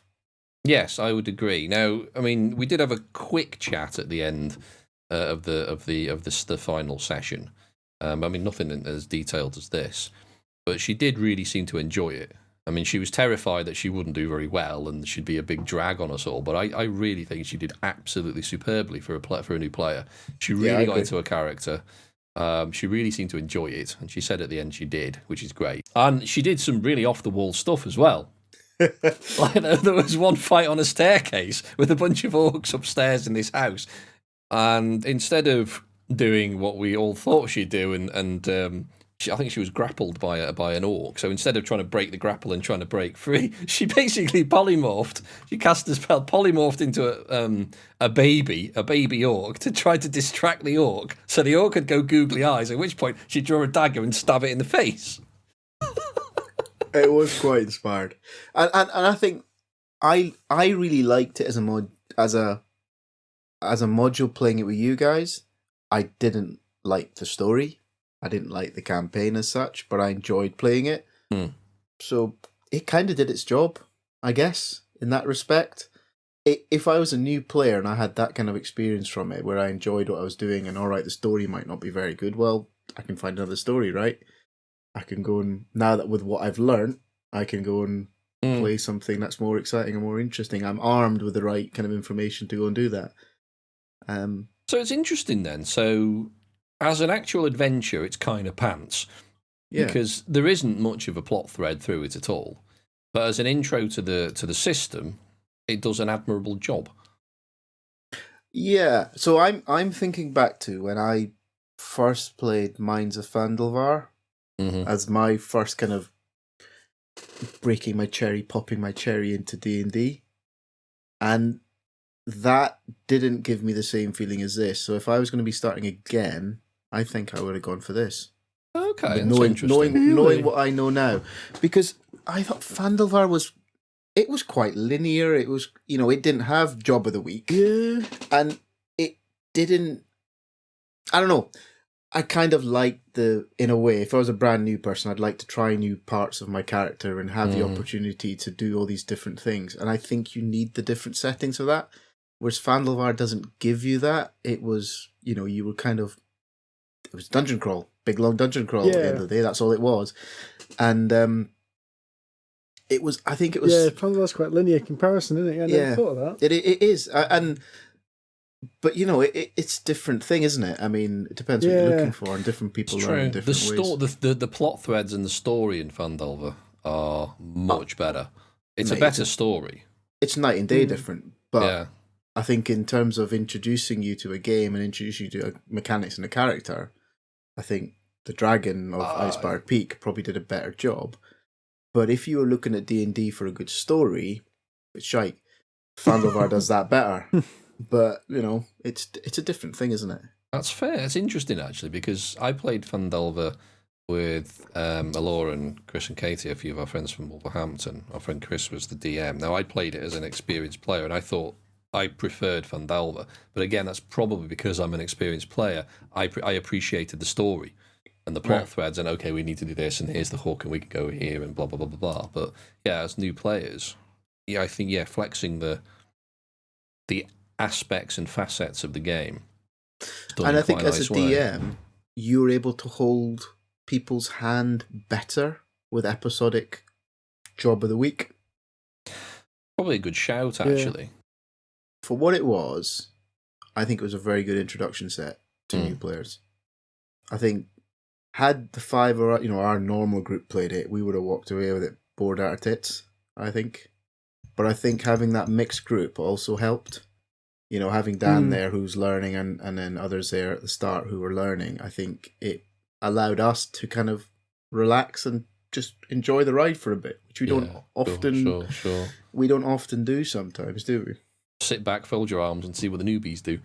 Yes, I would agree. Now, I mean, we did have a quick chat at the end of the final session. I mean, nothing as detailed as this, but she did really seem to enjoy it. I mean, she was terrified that she wouldn't do very well and she'd be a big drag on us all. But I really think she did absolutely superbly for a new player. She really got into her character. She really seemed to enjoy it, and she said at the end she did, which is great. And she did some really off the wall stuff as well. Like there was one fight on a staircase with a bunch of orcs upstairs in this house. And instead of doing what we all thought she'd do, I think she was grappled by an orc. So instead of trying to break the grapple and trying to break free, she basically polymorphed. She cast a spell, polymorphed into a baby orc to try to distract the orc, so the orc could go googly eyes. At which point she'd draw a dagger and stab it in the face. It was quite inspired, and I think I really liked it as a module playing it with you guys. I didn't like the story. I didn't like the campaign as such, but I enjoyed playing it. So it kind of did its job, I guess, in that respect. If I was a new player and I had that kind of experience from it, where I enjoyed what I was doing, and all right, the story might not be very good, well, I can find another story, right? I can go and, now that with what I've learned, I can go and play something that's more exciting and more interesting. I'm armed with the right kind of information to go and do that. So it's interesting then. So as an actual adventure, it's kind of pants. Yeah. Because there isn't much of a plot thread through it at all. But as an intro to the system, it does an admirable job. Yeah. So I'm thinking back to when I first played Mines of Phandalvar as my first kind of popping my cherry into D&D. And that didn't give me the same feeling as this. So if I was going to be starting again, I think I would have gone for this. Okay, knowing what I know now, because I thought Phandalvar was quite linear. It was, it didn't have Job of the Week, and it didn't. I don't know. I kind of liked in a way, if I was a brand new person, I'd like to try new parts of my character and have the opportunity to do all these different things. And I think you need the different settings for that. Whereas Phandalvar doesn't give you that. It was, you were kind of. It was dungeon crawl, big long dungeon crawl at the end of the day. That's all it was, and it was. I think it was. Yeah, Phandalvar's quite linear comparison, isn't it? I never thought of that. It is, but it's a different thing, isn't it? I mean, it depends what you're looking for, and different people learn in different ways. The plot threads and the story in Phandalvar are much better. It's a better story. It's night and day different, but I think in terms of introducing you to a game and introducing you to mechanics and a character, I think the Dragon of Icespire Peak probably did a better job. But if you were looking at D&D for a good story, it's shite. Phandalvar does that better. But, it's a different thing, isn't it? That's fair. It's interesting, actually, because I played Phandalvar with Alora and Chris and Katie, a few of our friends from Wolverhampton. Our friend Chris was the DM. Now, I played it as an experienced player, and I thought I preferred Phandalvar. But again, that's probably because I'm an experienced player. I appreciated the story and the plot threads, and okay, we need to do this, and here's the hook, and we can go here, and blah, blah, blah, blah, blah. But yeah, as new players, I think, flexing the aspects and facets of the game. And I think as a DM, you're able to hold people's hand better with episodic Job of the Week. Probably a good shout, actually. For what it was, I think it was a very good introduction set to new players. I think had the five or our normal group played it, we would have walked away with it bored out of tits, I think. But I think having that mixed group also helped. Having Dan there who's learning and then others there at the start who were learning, I think it allowed us to kind of relax and just enjoy the ride for a bit, which we don't often Sure. We don't often do sometimes, do we? Sit back, fold your arms, and see what the newbies do.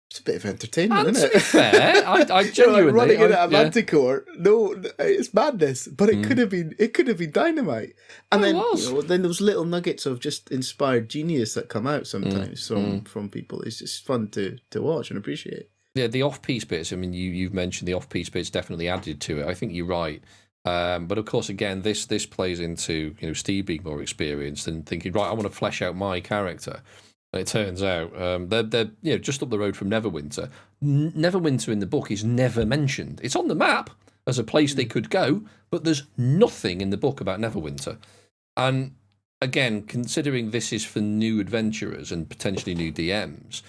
It's a bit of entertainment, And isn't to be it? fair, I genuinely running in at Manticore. No, it's madness. But it could have been dynamite. And then then those little nuggets of just inspired genius that come out sometimes from people. It's just fun to watch and appreciate. Yeah, the off-piece bits. I mean, you've mentioned the off-piece bits definitely added to it. I think you're right. But of course, again, this plays into Steve being more experienced and thinking, right, I want to flesh out my character. And it turns out they're just up the road from Neverwinter. Neverwinter in the book is never mentioned. It's on the map as a place they could go, but there's nothing in the book about Neverwinter. And again, considering this is for new adventurers and potentially new DMs,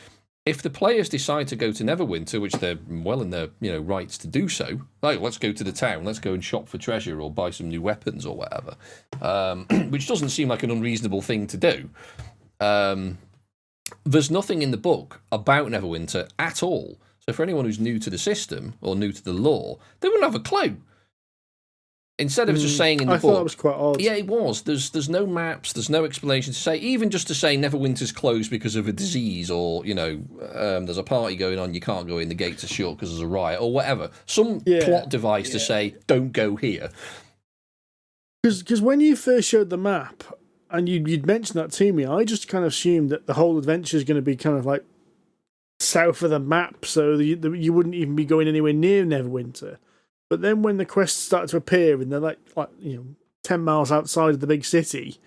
if the players decide to go to Neverwinter, which they're well in their rights to do so, like let's go to the town, let's go and shop for treasure or buy some new weapons or whatever, which doesn't seem like an unreasonable thing to do. There's nothing in the book about Neverwinter at all. So for anyone who's new to the system or new to the lore, they wouldn't have a clue. Instead of just saying in the book... I thought it was quite odd. Yeah, it was. There's no maps, there's no explanation to say, even just to say Neverwinter's closed because of a disease or, there's a party going on, you can't go in, the gates are shut because there's a riot or whatever. Some plot device to say, don't go here. Because when you first showed the map, and you'd mentioned that to me, I just kind of assumed that the whole adventure is going to be kind of like south of the map, so you wouldn't even be going anywhere near Neverwinter. But then when the quests start to appear and they're like 10 miles outside of the big city,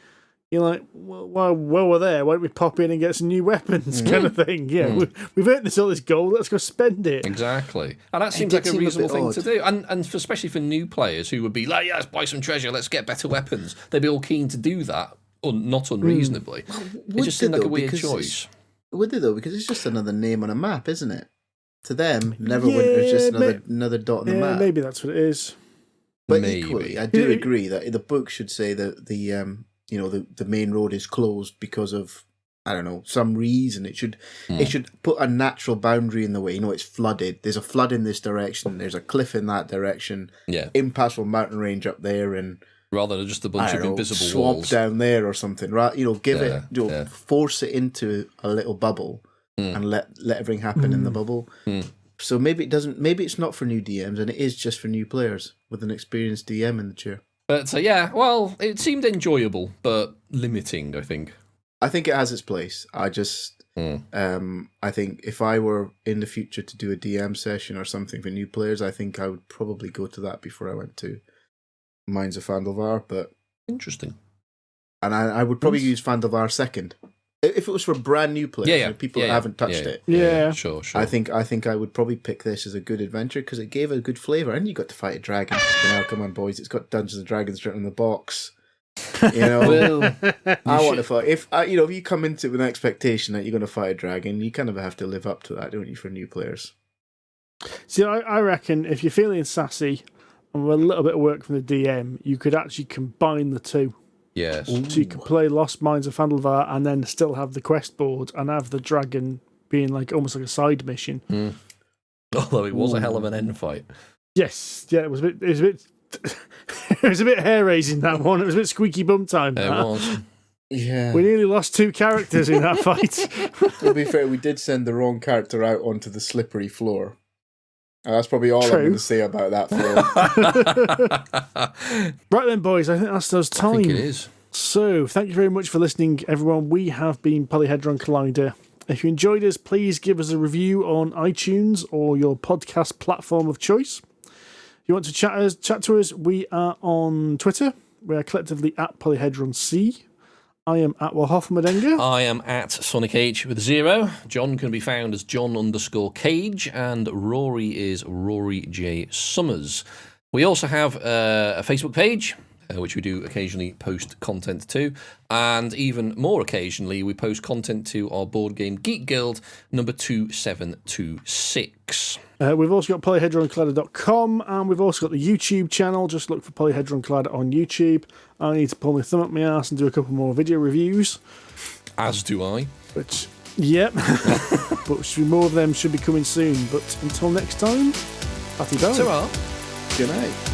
you're like, well, while we're there, why don't we pop in and get some new weapons, kind of thing? Yeah, we've earned all this gold, let's go spend it. Exactly. And that seems like a reasonable thing to do. And especially for new players who would be like, yeah, let's buy some treasure, let's get better weapons. They'd be all keen to do that, not unreasonably. It just seemed like a weird choice. Would they, though? Because it's just another name on a map, isn't it? To them, Neverwinter is just another dot on the map. Maybe that's what it is. But equally, I do agree that the book should say that the main road is closed because of, I don't know, some reason. It should put a natural boundary in the way. It's flooded. There's a flood in this direction. There's a cliff in that direction. Yeah. Impassable mountain range up there, and rather than just a bunch of invisible swamp walls down there or something. Right? Force it into a little bubble and let everything happen in the bubble. So maybe it's not for new DMs, and it is just for new players with an experienced DM in the chair. But well, it seemed enjoyable, but limiting, I think. I think it has its place. I just, I think if I were in the future to do a DM session or something for new players, I think I would probably go to that before I went to Mines of Fandalvar. But interesting. And I would probably use Fandalvar second. If it was for brand new players, people that haven't touched it. Yeah, sure. I think I would probably pick this as a good adventure because it gave a good flavour, and you got to fight a dragon. Come on, boys! It's got Dungeons and Dragons written in the box. Well, I want to fight. If you come into it with an expectation that you're going to fight a dragon, you kind of have to live up to that, don't you, for new players? See, I reckon if you're feeling sassy and with a little bit of work from the DM, you could actually combine the two. Yes. So you could play Lost Mines of Fandalvar and then still have the quest board and have the dragon being like almost like a side mission. Although it was a hell of an end fight. Yes, yeah, it was a bit hair raising, that one. It was a bit squeaky bum time. It was. Yeah. We nearly lost 2 characters in that fight. To be fair, we did send the wrong character out onto the slippery floor. And that's probably all I'm going to say about that floor. Right then, boys, I think that's us time. I think it is. So, thank you very much for listening, everyone. We have been Polyhedron Collider. If you enjoyed us, please give us a review on iTunes or your podcast platform of choice. If you want to chat to us, we are on Twitter. We are collectively at PolyhedronC. I am at Wahofmadenga. I am at Sonic H with 0. John can be found as John_Cage, and Rory is Rory J. Summers. We also have a Facebook page, which we do occasionally post content to, and even more occasionally we post content to our Board Game Geek Guild number 2726. We've also got polyhedroncollider.com, and we've also got the YouTube channel. Just look for Polyhedron Collider on YouTube. I need to pull my thumb up my ass and do a couple more video reviews. As do I. But, yep. But more of them should be coming soon. But until next time, happy day. Ta-ra. Good night.